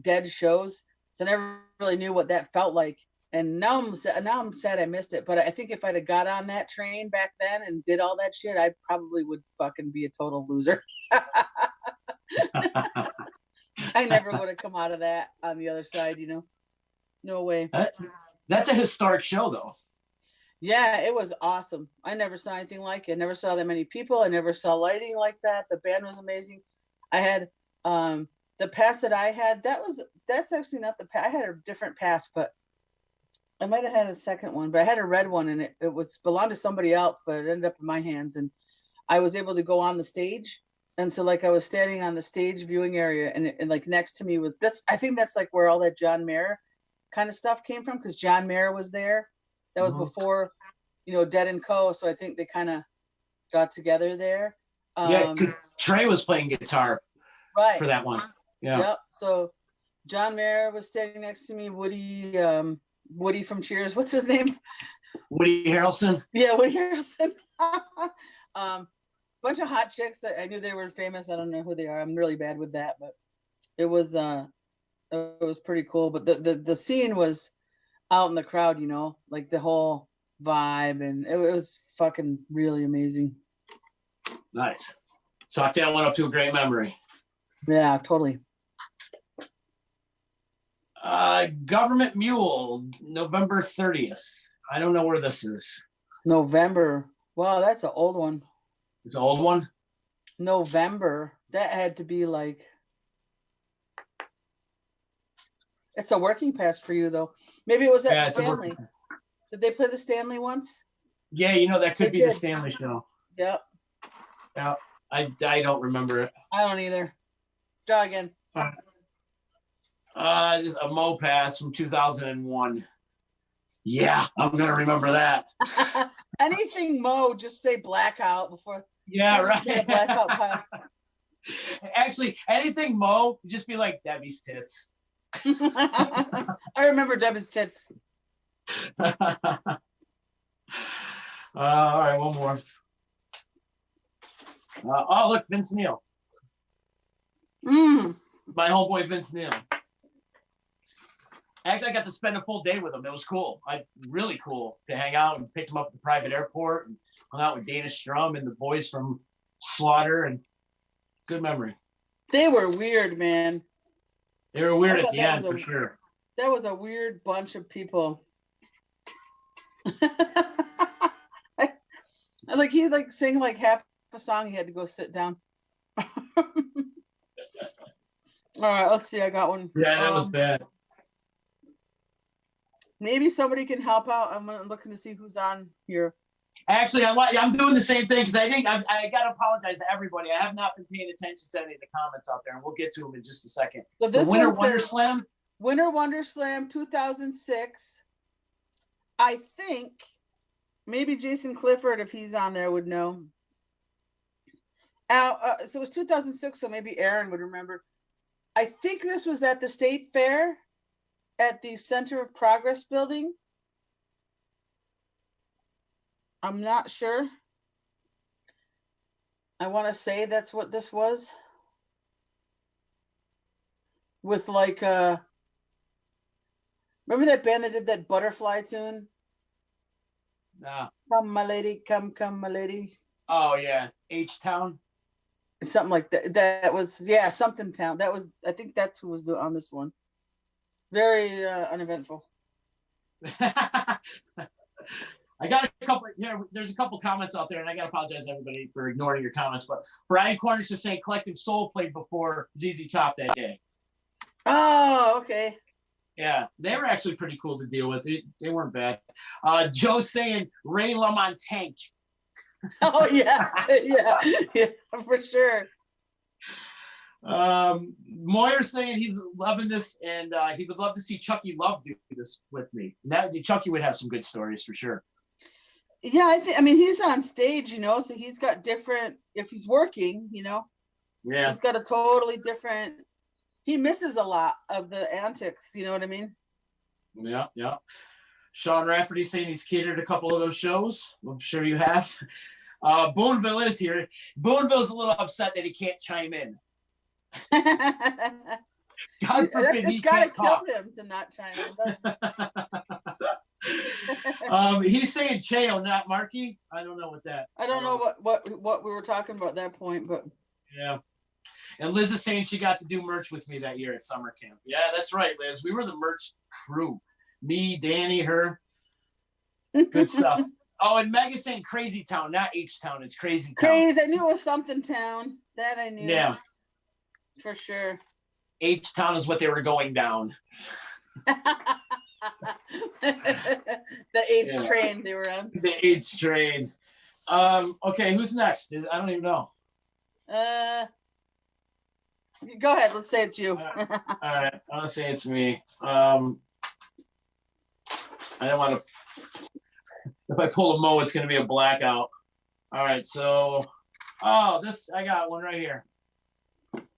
S2: Dead shows, so I never really knew what that felt like. And now I'm sad I missed it. But I think if I'd have got on that train back then and did all that shit, I probably would fucking be a total loser. I never would have come out of that on the other side, No way.
S1: That's a historic show, though.
S2: Yeah, it was awesome. I never saw anything like it. I never saw that many people. I never saw lighting like that. The band was amazing. I had the pass that I had. That's actually not the pass. I had a different pass, but I might have had a second one. But I had a red one, and it was belonged to somebody else, but it ended up in my hands, and I was able to go on the stage. And so, like, I was standing on the stage viewing area, and like next to me was this. I think that's like where all that John Mayer kind of stuff came from, because John Mayer was there. That was before, Dead and Co. So I think they kind of got together there.
S1: Yeah, because Trey was playing guitar for that one. Yeah.
S2: Yep. So John Mayer was standing next to me. Woody from Cheers. What's his name?
S1: Woody Harrelson.
S2: Yeah, Woody Harrelson. Bunch of hot chicks that I knew they were famous. I don't know who they are. I'm really bad with that, but it was pretty cool. But the scene was out in the crowd, like the whole vibe, and it was fucking really amazing.
S1: Nice. So I that went up to a great memory.
S2: Yeah, totally.
S1: Government Mule, November 30th. I don't know where this is.
S2: November. Wow, that's an old one.
S1: It's an old one?
S2: November. That had to be like... It's a working pass for you, though. Maybe it was at Stanley. Did they play the Stanley once?
S1: Yeah, that could be the Stanley show.
S2: Yep.
S1: Yeah, I don't remember it.
S2: I don't either. Draw again.
S1: Just a Mo pass from 2001. Yeah, I'm gonna remember that.
S2: Anything Mo, just say Blackout before.
S1: Yeah, right.
S2: Blackout pass.
S1: Actually, anything Mo, just be like Debbie's tits.
S2: I remember Debbie's tits.
S1: All right, one more. Look, Vince Neil. My homeboy Vince Neil. Actually, I got to spend a full day with him. It was cool. Really cool to hang out and picked him up at the private airport and hung out with Dana Strum and the boys from Slaughter, and good memory.
S2: They were weird, man.
S1: They were weird at the end, for sure.
S2: That was a weird bunch of people. Like he like sang like half a song. He had to go sit down. All right, let's see. I got one.
S1: Yeah, that was bad.
S2: Maybe somebody can help out. I'm looking to see who's on here.
S1: Actually, I'm doing the same thing because I think I got to apologize to everybody. I have not been paying attention to any of the comments out there, and we'll get to them in just a second.
S2: So this
S1: the Winter Wonder Slam?
S2: Winter Wonder Slam 2006. I think maybe Jason Clifford, if he's on there, would know. So it was 2006, so maybe Aaron would remember. I think this was at the State Fair at the Center of Progress building. I'm not sure. I want to say that's what this was. With like remember that band that did that Butterfly tune?
S1: Nah.
S2: Come my lady, come my lady.
S1: Oh yeah, H-Town.
S2: Something like that. That was something town. That was, I think that's who was on this one. Very uneventful.
S1: I got a couple here. There's a couple comments out there, and I got to apologize to everybody for ignoring your comments. But Brian Cornish just saying Collective Soul played before ZZ Top that day.
S2: Oh, okay.
S1: Yeah, they were actually pretty cool to deal with. They weren't bad. Joe saying Ray LaMontagne.
S2: Oh yeah, yeah, for sure.
S1: Moyer saying he's loving this, and he would love to see Chucky Love do this with me. Chucky would have some good stories for sure.
S2: Yeah, I mean, he's on stage, so he's got different. If he's working,
S1: yeah,
S2: he's got a totally different. He misses a lot of the antics. You know what I mean?
S1: Yeah. Sean Rafferty saying he's catered a couple of those shows. I'm sure you have. Boonville is here. Boonville's a little upset that he can't chime in. God forbid
S2: it's got to kill him to not chime
S1: in. He's saying Cheo, not Marky. I don't know what that.
S2: I don't know what we were talking about at that point, but
S1: yeah. And Liz is saying she got to do merch with me that year at summer camp. Yeah, that's right, Liz. We were the merch crew. Me, Danny, her. Good stuff. Oh, and Mega's saying Crazy Town, not H-Town. It's Crazy Town.
S2: Crazy. I knew it was something town. That I knew.
S1: Yeah.
S2: For sure.
S1: H-Town is what they were going down.
S2: The H train they were on.
S1: The H train. Okay, who's next? I don't even know.
S2: Go ahead. Let's say it's you.
S1: All right. I'm gonna say it's me. I don't want to. If I pull a Mo, it's gonna be a blackout. All right. So, I got one right here.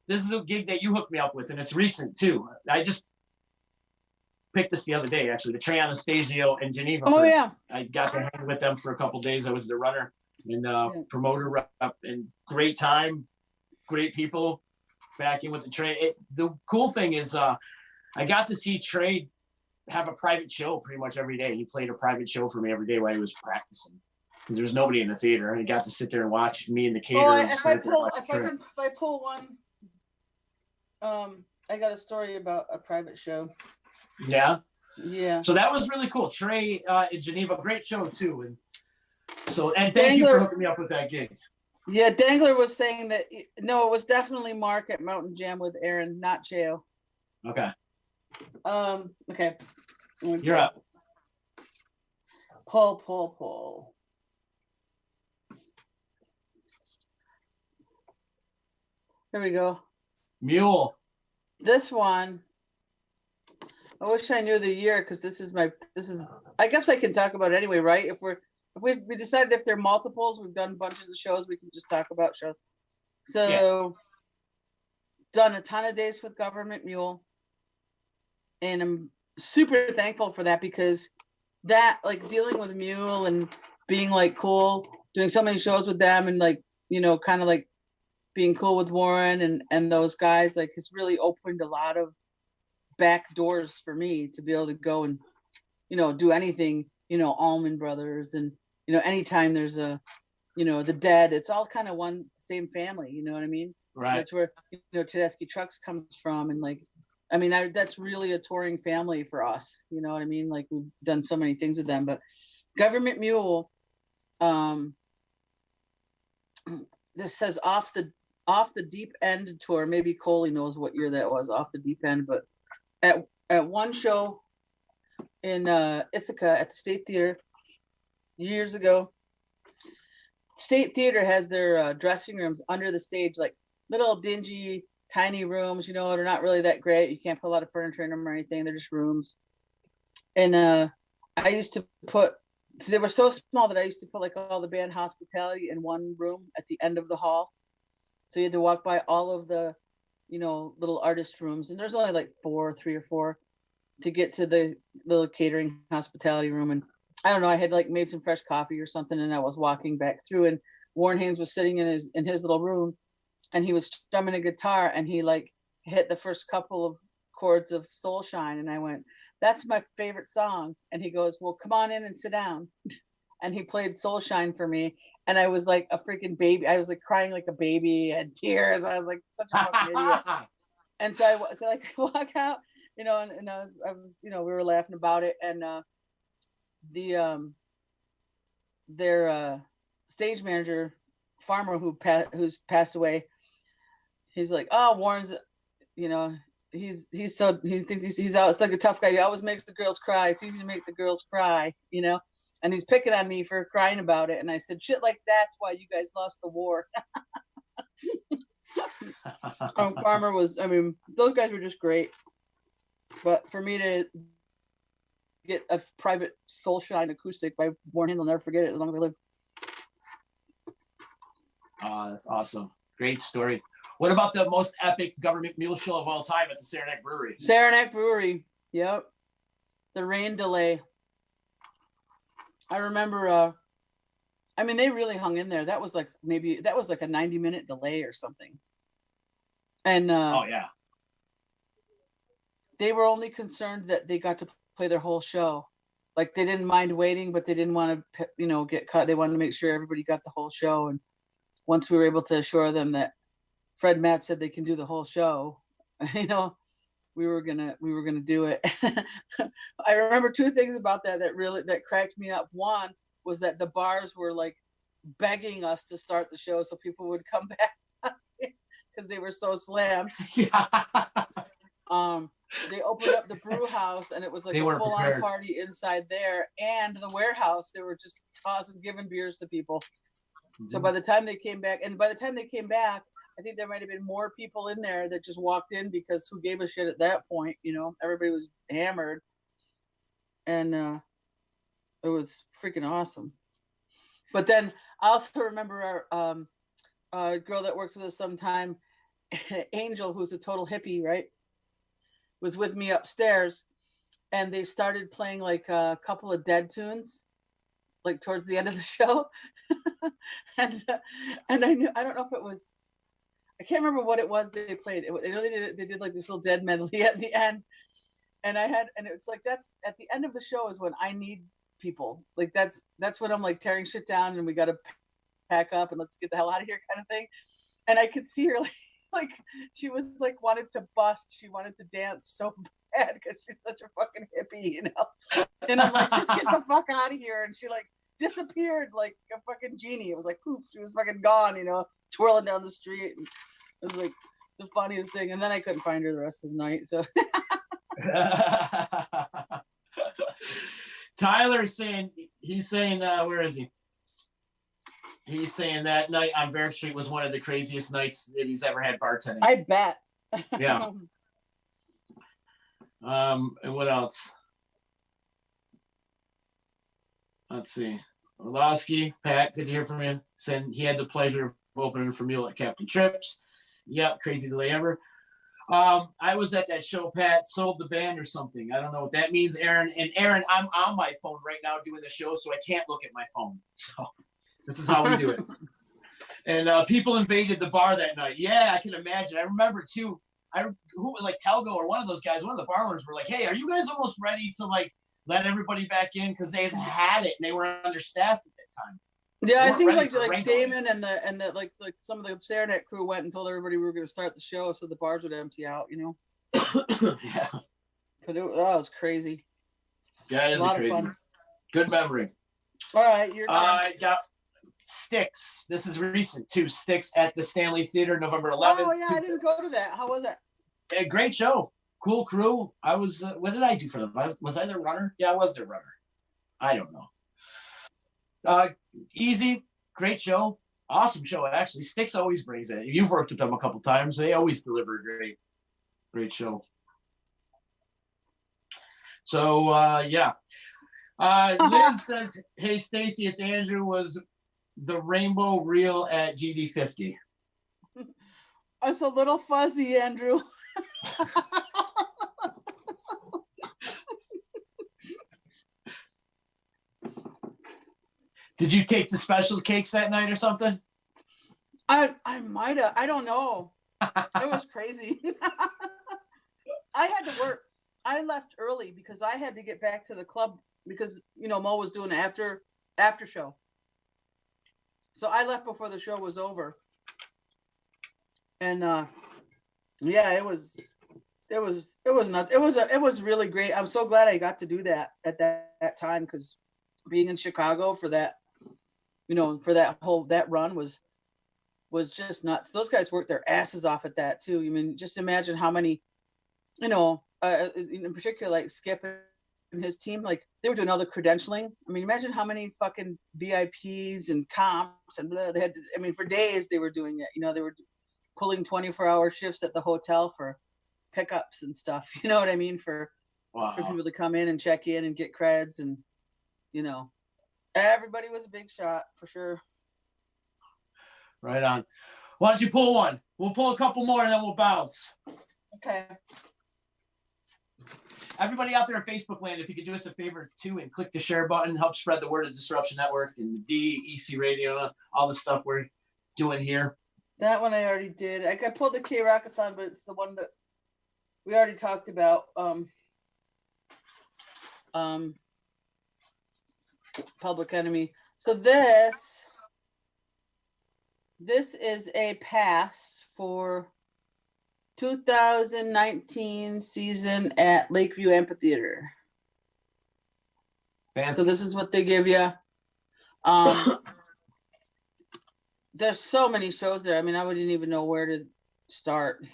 S1: This is a gig that you hooked me up with, and it's recent too. I just picked this the other day, actually. The Trey Anastasio in Geneva.
S2: Oh yeah.
S1: I got to hang with them for a couple of days. I was the runner and promoter rep, and great time, great people. Back in with the Trey. The cool thing is I got to see Trey have a private show pretty much every day. He played a private show for me every day while he was practicing. There's nobody in the theater. I got to sit there and watch me and the caterer.
S2: Oh, if I pull one, I got a story about a private show.
S1: Yeah.
S2: Yeah.
S1: So that was really cool. Trey in Geneva, great show too. And thank you for hooking me up with that gig.
S2: Yeah, Dangler was saying that it was definitely Mark at Mountain Jam with Aaron, not Cheo.
S1: Okay.
S2: Okay.
S1: You're up.
S2: Pull. Here we go.
S1: Mule.
S2: This one. I wish I knew the year because this is I guess I can talk about it anyway, right? If we decided if they're multiples, we've done bunches of shows, we can just talk about shows. So done a ton of days with Government Mule. And I'm super thankful for that because that like dealing with Mule and being like cool, doing so many shows with them and like, kind of like being cool with Warren and those guys, like it's really opened a lot of back doors for me to be able to go and, do anything, Allman Brothers and, anytime there's the Dead, it's all kind of one same family, you know what I mean?
S1: Right.
S2: That's where, Tedeschi Trucks comes from. And like, I mean, that's really a touring family for us, you know what I mean? Like we've done so many things with them, but Government Mule, this says off the deep end tour. Maybe Coley knows what year that was, off the deep end. But at one show in Ithaca at the State Theater years ago, State Theater has their dressing rooms under the stage, like little dingy, tiny rooms. You know, they're not really that great. You can't put a lot of furniture in them or anything. They're just rooms. And I used to put, they were so small that I used to put like all the band hospitality in one room at the end of the hall. So you had to walk by all of the, you know, little artist rooms. And there's only like 3 or 4 to get to the little catering hospitality room. And I don't know, I had like made some fresh coffee or something. And I was walking back through, and Warren Haynes was sitting in his little room, and he was strumming a guitar, and he like hit the first couple of chords of Soul Shine. And I went, that's my favorite song. And he goes, well, come on in and sit down. And he played Soul Shine for me. And I was like a freaking baby. I was like crying like a baby, and tears. I was like such a fucking idiot. And so I like walk out, you know, and I was, you know, we were laughing about it. And their stage manager, Farmer, who's passed away, he's like, oh, Warren's, you know, he thinks he's out. It's like a tough guy. He always makes the girls cry. It's easy to make the girls cry, you know. And he's picking on me for crying about it. And I said, shit like that's why you guys lost the war. Farmer was, I mean, those guys were just great. But for me to get a private Soul Shine acoustic by Warren Haynes, I'll never forget it as long as I live.
S1: That's awesome. Great story. What about the most epic government mule show of all time at the Saranac Brewery?
S2: Saranac Brewery. Yep. The rain delay. I remember, I mean, they really hung in there. That was like a 90-minute delay or something. And
S1: oh yeah,
S2: they were only concerned that they got to play their whole show. Like they didn't mind waiting, but they didn't want to, you know, get cut. They wanted to make sure everybody got the whole show. And once we were able to assure them that Fred Matt said they can do the whole show, you know, we were gonna do it. I remember 2 things about that cracked me up. One was that the bars were like begging us to start the show so people would come back because they were so slammed.
S1: Yeah.
S2: They opened up the brew house, and it was like a full-on party inside there, and the warehouse. They were just giving beers to people. Mm-hmm. So by the time they came back, I think there might have been more people in there that just walked in because who gave a shit at that point? You know, everybody was hammered, and it was freaking awesome. But then I also remember our girl that works with us sometime, Angel, who's a total hippie, right, was with me upstairs, and they started playing like a couple of Dead tunes, like towards the end of the show, and I don't know if it was. I can't remember what it was they played. They did like this little Dead medley at the end, and it's like that's at the end of the show is when I need people. Like that's when I'm like tearing shit down, and we got to pack up and let's get the hell out of here kind of thing. And I could see her like she was like wanted to bust. She wanted to dance so bad because she's such a fucking hippie, you know. And I'm like, just get the fuck out of here. And she like disappeared like a fucking genie. It was like poof, she was fucking gone, you know, twirling down the street. And it was like the funniest thing. And then I couldn't find her the rest of the night. So
S1: Tyler's saying, where is he? He's saying that night on Varick Street was one of the craziest nights that he's ever had bartending.
S2: I bet.
S1: Yeah. And what else? Let's see. Orlowski, Pat, good to hear from you. Saying he had the pleasure of opening for Mule at Captain Trips. Yeah, crazy delay ever. I was at that show, Pat sold the band or something. I don't know what that means, Aaron. And Aaron, I'm on my phone right now doing the show, so I can't look at my phone. So this is how we do it. And people invaded the bar that night. Yeah, I can imagine. I remember too. Telgo or one of those guys, one of the bar owners were like, "Hey, are you guys almost ready to like let everybody back in?" Because they had it and they were understaffed at that time.
S2: Yeah, I think like Damon and the like some of the Saranac crew went and told everybody we were going to start the show so the bars would empty out, you know.
S1: Yeah,
S2: but that was crazy.
S1: Yeah, it is a lot crazy. Of fun. Good memory.
S2: All right, you're.
S1: Styx. This is recent too. Styx at the Stanley Theater, November 11th.
S2: Oh yeah, I didn't go to that. How was it?
S1: A great show. Cool crew. I was. What did I do for them? Was I their runner? Yeah, I was their runner. I don't know. Easy, great show, awesome show. Actually, Styx always brings it. You've worked with them a couple times. They always deliver a great show. So yeah. Liz says, "Hey Stacey, it's Andrew. Was the rainbow real at GD50?"
S2: It's a little fuzzy, Andrew.
S1: Did you take the special cakes that night or something?
S2: I might have. I don't know. It was crazy. I had to work. I left early because I had to get back to the club because Mo was doing an after show. So I left before the show was over. And yeah, it was really great. I'm so glad I got to do that at that time, because being in Chicago for that, for that run was just nuts. Those guys worked their asses off at that too. I mean, just imagine how many, in particular, like Skip and his team, like they were doing all the credentialing. I mean, imagine how many fucking VIPs and comps and blah, they had. For days they were doing it. They were pulling 24-hour shifts at the hotel for pickups and stuff. You know what I mean? For people to come in and check in and get creds, and everybody was a big shot for sure.
S1: Right on. Why don't you pull one? We'll pull a couple more and then we'll bounce.
S2: Okay.
S1: Everybody out there in Facebook land, if you could do us a favor too and click the share button, help spread the word of Disruption Network and the DEC Radio, all the stuff we're doing here.
S2: That one I already did. I pulled the K-Rockathon, but it's the one that we already talked about. Public Enemy. So this is a pass for 2019 season at Lakeview Amphitheater. Fancy. So this is what they give you. There's so many shows there. I mean, I wouldn't even know where to start.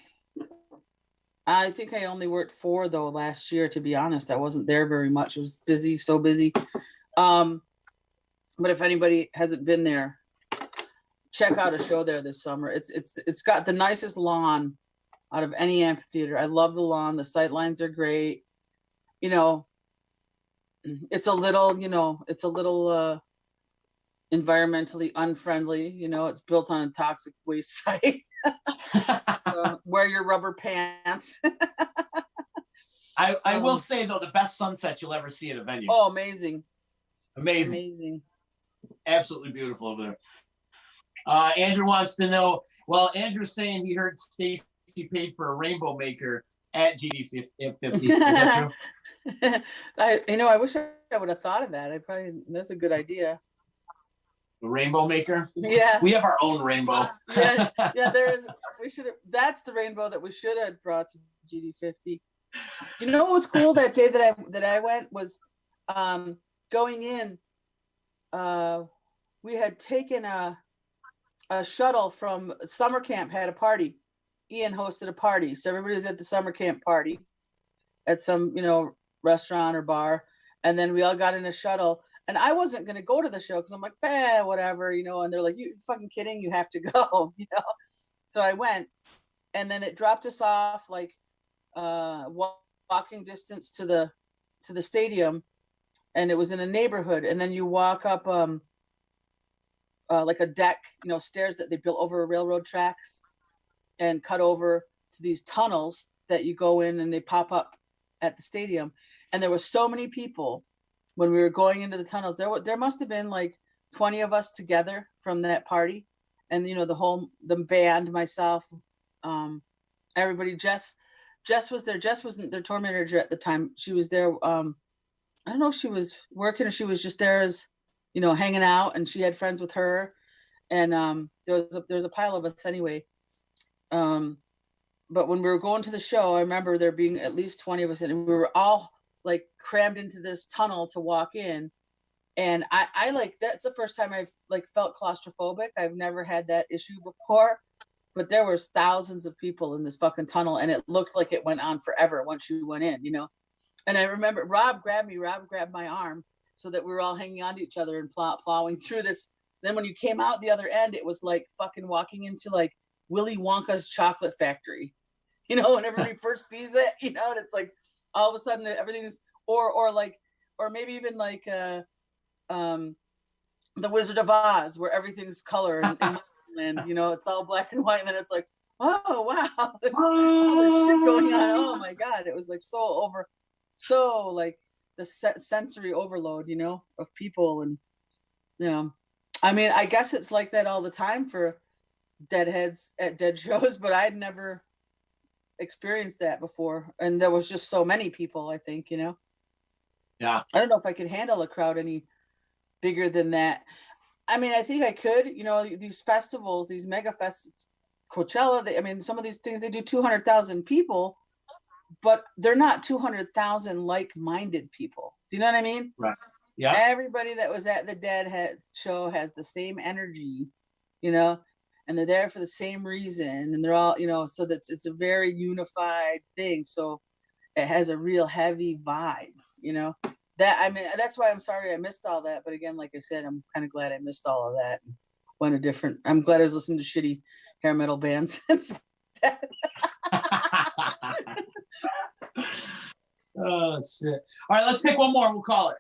S2: I think I only worked 4 though last year, to be honest. I wasn't there very much. It was busy, so busy. But if anybody hasn't been there, check out a show there this summer. It's got the nicest lawn out of any amphitheater. I love the lawn. The sight lines are great. It's a little environmentally unfriendly. It's built on a toxic waste site. So wear your rubber pants.
S1: I will say though, the best sunset you'll ever see at a venue.
S2: Oh, amazing.
S1: Absolutely beautiful over there. Andrew wants to know, well, Andrew's saying he heard Stacey paid for a rainbow maker at GD50. Is that true?
S2: I wish I would have thought of that. That's a good idea.
S1: The rainbow maker?
S2: Yeah.
S1: We have our own rainbow.
S2: yeah, that's the rainbow that we should have brought to GD50. What was cool that day that I went was going in, we had taken a shuttle from summer camp, had a party. Ian hosted a party. So everybody was at the summer camp party at some, restaurant or bar. And then we all got in a shuttle. And I wasn't going to go to the show because I'm like, whatever, and they're like, you fucking kidding? You have to go, So I went, and then it dropped us off like walking distance to the stadium, and it was in a neighborhood. And then you walk up like a deck, stairs that they built over railroad tracks and cut over to these tunnels that you go in and they pop up at the stadium. And there were so many people when we were going into the tunnels. There must have been like 20 of us together from that party. And, the band, myself, everybody. Jess was there. Jess wasn't their tour manager at the time. She was there. I don't know if she was working or she was just there as, hanging out, and she had friends with her. And there was a pile of us anyway. But when we were going to the show, I remember there being at least 20 of us, and we were all like crammed into this tunnel to walk in. And I like, that's the first time I've like felt claustrophobic. I've never had that issue before, but there was thousands of people in this fucking tunnel, and it looked like it went on forever once you went in, you know. And I remember Rob grabbed my arm so that we were all hanging on to each other and plowing through this. Then when you came out the other end, it was like fucking walking into like Willy Wonka's chocolate factory, you know, when everybody first sees it, you know, and it's like all of a sudden everything is, or maybe even like the Wizard of Oz, where everything's color and you know, it's all black and white, and then it's like, oh wow, there's all this shit going on. Oh my god, it was like so like the sensory overload, you know, of people. And you know, I mean, I guess it's like that all the time for deadheads at dead shows, but I'd never experienced that before, and there was just so many people, I think, you know.
S1: Yeah,
S2: I don't know if I could handle a crowd any bigger than that. I mean, I think I could, you know, these festivals, these mega fests, Coachella, I mean, some of these things, they do 200,000 people, but they're not 200,000 like-minded people. Do you know what I mean?
S1: right. Yeah.
S2: Everybody that was at the Deadhead show has the same energy, you know, and they're there for the same reason, and they're all, you know, so it's a very unified thing. So it has a real heavy vibe, you know. That, I mean, that's why I'm sorry I missed all that. But again, like I said, I'm kind of glad I missed all of that. I'm glad I was listening to shitty hair metal bands instead.
S1: Oh shit! All right, let's pick one more. We'll call it.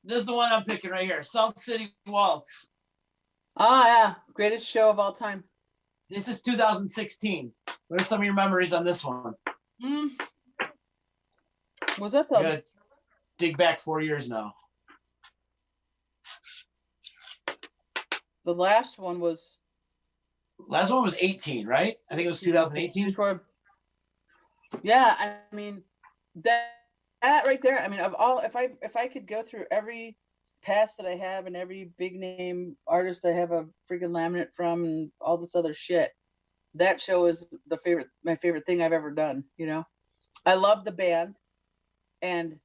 S1: This is the one I'm picking right here. Salt City Waltz.
S2: Oh yeah, greatest show of all time.
S1: This is 2016. What are some of your memories on this one?
S2: Was that the?
S1: Dig back 4 years now.
S2: The last one was
S1: 18, right? I think it was 2018.
S2: Yeah, I mean that right there. I mean, of all, if I could go through every past that I have and every big name artist I have a freaking laminate from and all this other shit, that show is my favorite thing I've ever done. You know, I love the band, and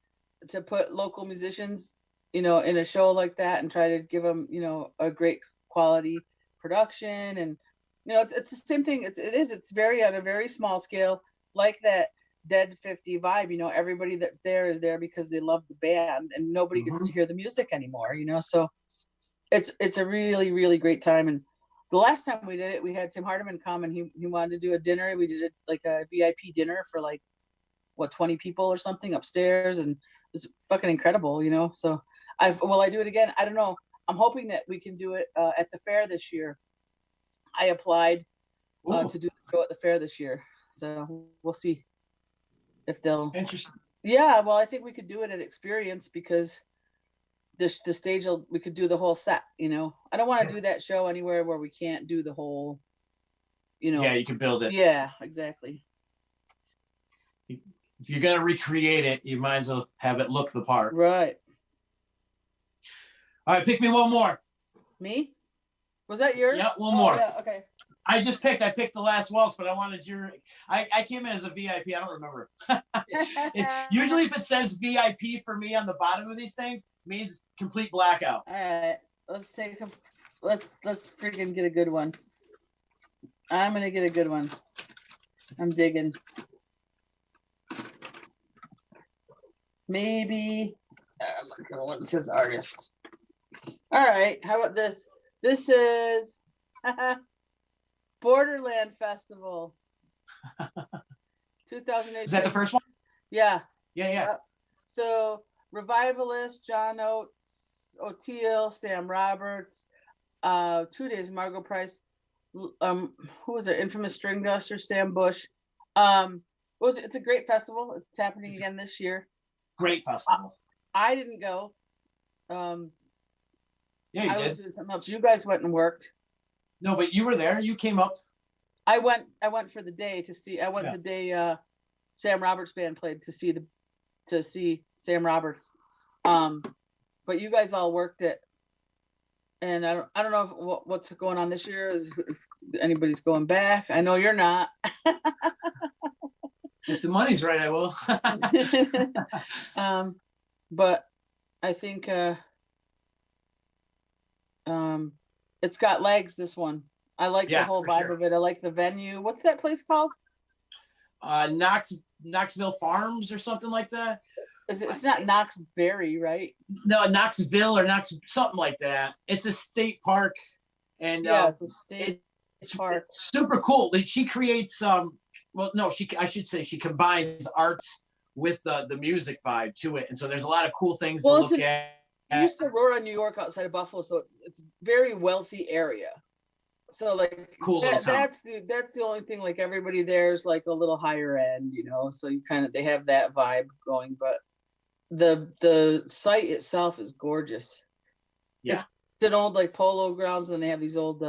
S2: to put local musicians, you know, in a show like that and try to give them, you know, a great quality production. And you know, it's the same thing. It's very on a very small scale, like that Dead 50 vibe. You know, everybody that's there is there because they love the band, and nobody gets to hear the music anymore, you know. So it's a really, really great time. And the last time we did it, we had Tim Hardiman come, and he wanted to do a dinner. We did it like a VIP dinner for like 20 people or something upstairs, and it was fucking incredible, you know. So will I do it again? I don't know. I'm hoping that we can do it at the fair this year. I applied to do the show at the fair this year, so we'll see if they'll.
S1: Interesting.
S2: Yeah, well, I think we could do it at Experience, because the stage we could do the whole set. You know, I don't want to do that show anywhere where we can't do the whole. You know.
S1: Yeah, you can build it.
S2: Yeah, exactly.
S1: If you're gonna recreate it, you might as well have it look the part.
S2: Right.
S1: All right, pick me one more.
S2: Me? Was that yours?
S1: Yeah, one more.
S2: Yeah, okay.
S1: I picked the last waltz, but I wanted your. I came in as a VIP. I don't remember. Usually, if it says VIP for me on the bottom of these things, it means complete blackout.
S2: All right, let's freaking get a good one. I'm gonna get a good one. I'm digging. Maybe I'm not gonna want this artist. All right, how about this? This is Borderland Festival 2008.
S1: Is that the first one?
S2: Yeah.
S1: Yeah.
S2: So Revivalist, John Oates, O'Teal, Sam Roberts, 2 days, Margot Price, who was there? Infamous String Duster, Sam Bush. It's a great festival. It's happening again this year.
S1: Great festival.
S2: I didn't go.
S1: Yeah,
S2: I was doing something else. You guys went and worked.
S1: No, but you were there. You came up.
S2: I went for the day to see. I went the day Sam Roberts band played to see Sam Roberts. But you guys all worked it, and I don't know what's going on this year. If anybody's going back. I know you're not.
S1: If the money's right, I will.
S2: But I think it's got legs, this one. I like the whole vibe of it. I like the venue. What's that place called?
S1: Knoxville Farms or something like that.
S2: It's not Knoxbury, right?
S1: No, Knoxville or something like that. It's a state park, and
S2: it's a state park.
S1: It's super cool. She creates I should say she combines arts with the music vibe to it, and so there's a lot of cool things to look at.
S2: East Aurora, New York, outside of Buffalo, so it's a very wealthy area. So like
S1: cool
S2: that's the only thing. Like everybody there is like a little higher end, you know. So you they have that vibe going, but the site itself is gorgeous.
S1: Yeah,
S2: it's an old like polo grounds, and they have these old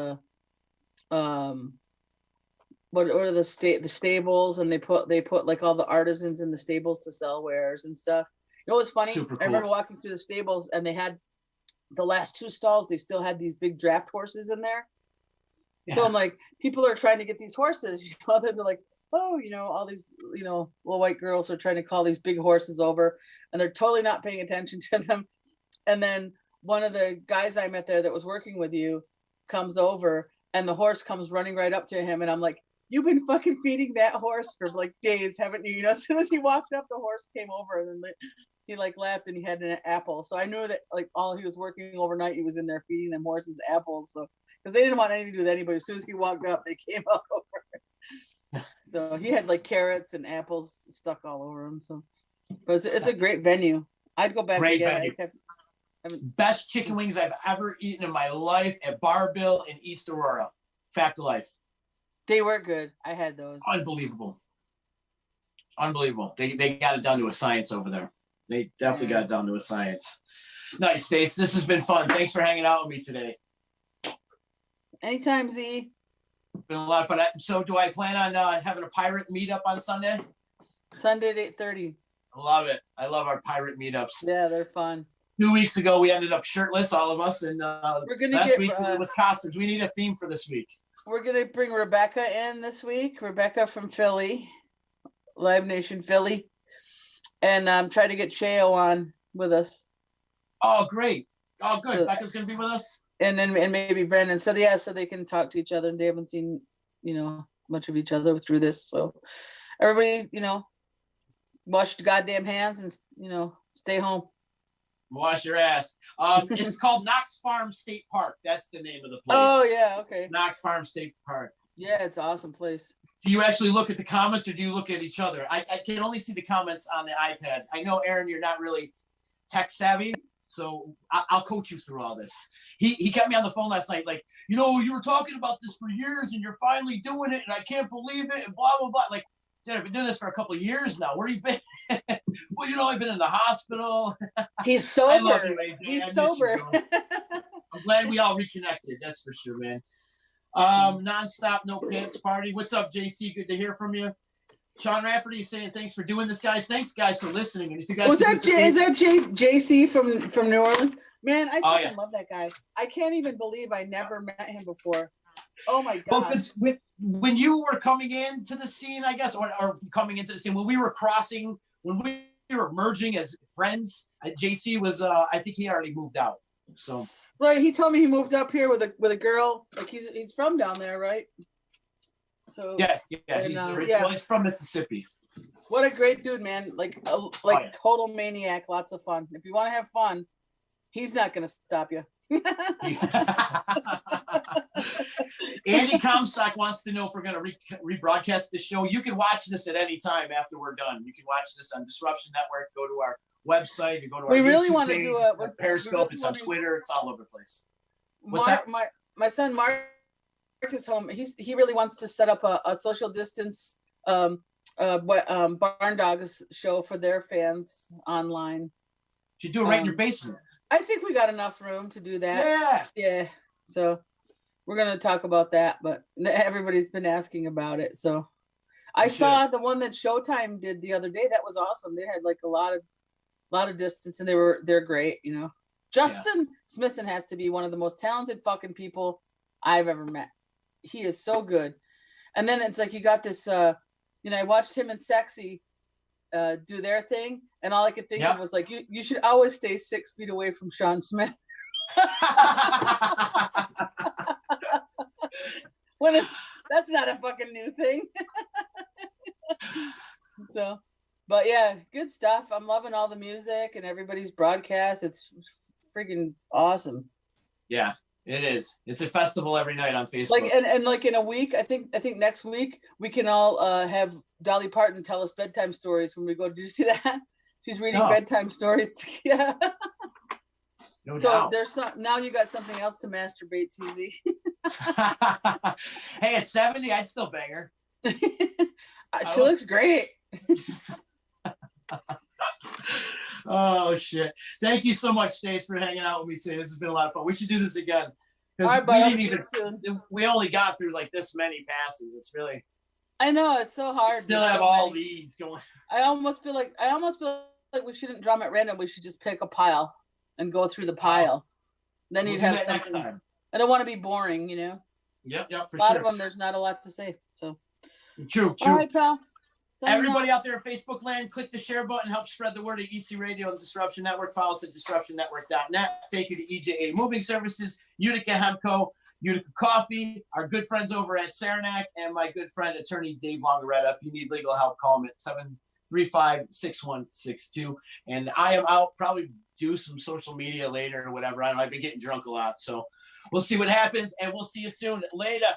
S2: what are the stables, and they put like all the artisans in the stables to sell wares and stuff. You know what's funny?
S1: Super cool.
S2: I remember walking through the stables, and they had the last 2 stalls. They still had these big draft horses in there. Yeah. So I'm like, people are trying to get these horses. You know, they're like, oh, you know, all these, you know, little white girls are trying to call these big horses over, and they're totally not paying attention to them. And then one of the guys I met there that was working with you comes over, and the horse comes running right up to him, and I'm like, you've been fucking feeding that horse for like days, haven't you? You know, as soon as he walked up, the horse came over, and then he like laughed, and he had an apple. So I knew that like all he was working overnight, he was in there feeding them horses apples. So because they didn't want anything to do with anybody. As soon as he walked up, they came up over. So he had like carrots and apples stuck all over him. So, but it's a great venue. I'd go back again.
S1: Best chicken wings I've ever eaten in my life at Bar Bill in East Aurora. Fact of life.
S2: They were good. I had those.
S1: Unbelievable. They got it down to a science over there. They definitely got it down to a science. Nice, Stace. This has been fun. Thanks for hanging out with me today.
S2: Anytime, Z.
S1: Been a lot of fun. So do I plan on having a pirate meetup on Sunday?
S2: Sunday at 8:30.
S1: I love it. I love our pirate meetups.
S2: Yeah, they're fun.
S1: 2 weeks ago, we ended up shirtless, all of us. And
S2: we're gonna
S1: last week it was costumes. We need a theme for this week.
S2: We're going to bring Rebecca in this week. Rebecca from Philly, Live Nation Philly. And try to get Cheo on with us.
S1: Oh, great. Oh, good. So, Becca's going to be with us?
S2: And maybe Brandon. So they can talk to each other, and they haven't seen, you know, much of each other through this. So everybody, you know, wash your goddamn hands and, you know, stay home.
S1: Wash your ass. It's called Knox Farm State Park. That's the name of the place.
S2: Oh, yeah. Okay.
S1: Knox Farm State Park.
S2: Yeah, it's an awesome place.
S1: Do you actually look at the comments, or do you look at each other? I can only see the comments on the iPad. I know, Aaron, you're not really tech savvy, so I'll coach you through all this. He kept me on the phone last night, like, you know, you were talking about this for years, and you're finally doing it, and I can't believe it, and blah, blah, blah. Like, dude, I've been doing this for a couple of years now. Where you been? Well, you know, I've been in the hospital.
S2: He's sober.
S1: I love you, AJ.
S2: He's sober.
S1: I'm glad we all reconnected. That's for sure, man. Nonstop, no pants party. What's up, JC? Good to hear from you. Sean Rafferty is saying thanks for doing this, guys. Thanks, guys, for listening. And if you guys
S2: is that JC from New Orleans? Man, I love that guy. I can't even believe I never met him before. Oh my God.
S1: Because when you were coming into the scene, I guess, or coming into the scene, when we were merging as friends, JC was, I think he already moved out. So.
S2: Right. He told me he moved up here with a girl. Like he's from down there, right? So.
S1: Yeah. He's from Mississippi.
S2: What a great dude, man. Like total maniac. Lots of fun. If you want to have fun, he's not going to stop you.
S1: Andy Comstock wants to know if we're going to rebroadcast the show. You can watch this at any time after we're done. You can watch this on Disruption Network. Go to our website. You go to our
S2: really
S1: YouTube
S2: want to
S1: page,
S2: do
S1: Periscope. Really it's on Twitter. It's all over the place.
S2: My son Mark is home. He really wants to set up a social distance Barn Dogs show for their fans online.
S1: You do it right in your basement.
S2: I think we got enough room to do that. Yeah. So we're going to talk about that, but everybody's been asking about it. So I saw the one that Showtime did the other day. That was awesome. They had like a lot of distance, and they're great. You know, Justin Smithson has to be one of the most talented fucking people I've ever met. He is so good. And then it's like, you got this, I watched him in Sexy, do their thing, and all I could think of was like, you should always stay 6 feet away from Sean Smith. That's not a fucking new thing. So, but yeah, good stuff. I'm loving all the music and everybody's broadcast. It's freaking awesome.
S1: Yeah, it is. It's a festival every night on Facebook.
S2: Like and like in a week, I think next week we can all have Dolly Parton tell us bedtime stories when we go. Did you see that? She's reading bedtime stories. Yeah.
S1: No
S2: so
S1: doubt.
S2: There's now you got something else to masturbate to, Z.
S1: Hey, at 70, I'd still bang her.
S2: She looks great.
S1: Oh shit! Thank you so much, Stacey, for hanging out with me today. This has been a lot of fun. We should do this again.
S2: All right,
S1: we only got through like this many passes. It's really.
S2: I know it's so hard.
S1: Still have all these going.
S2: I almost feel like we shouldn't drum at random. We should just pick a pile and go through the pile. Then you'd have something. Next time. I don't want to be boring, you know.
S1: Yep, for
S2: sure. A lot of them, there's not a lot to say. So.
S1: True.
S2: All right, pal.
S1: Everybody out there in Facebook land, click the share button, help spread the word of EC Radio and the Disruption Network. Follow us at disruptionnetwork.net. Thank you to EJA Moving Services, Utica Hempco, Utica Coffee, our good friends over at Saranac, and my good friend, attorney Dave Longaretta. If you need legal help, call him at 735-6162. And I am out, probably do some social media later or whatever. I've been getting drunk a lot, so we'll see what happens, and we'll see you soon. Later.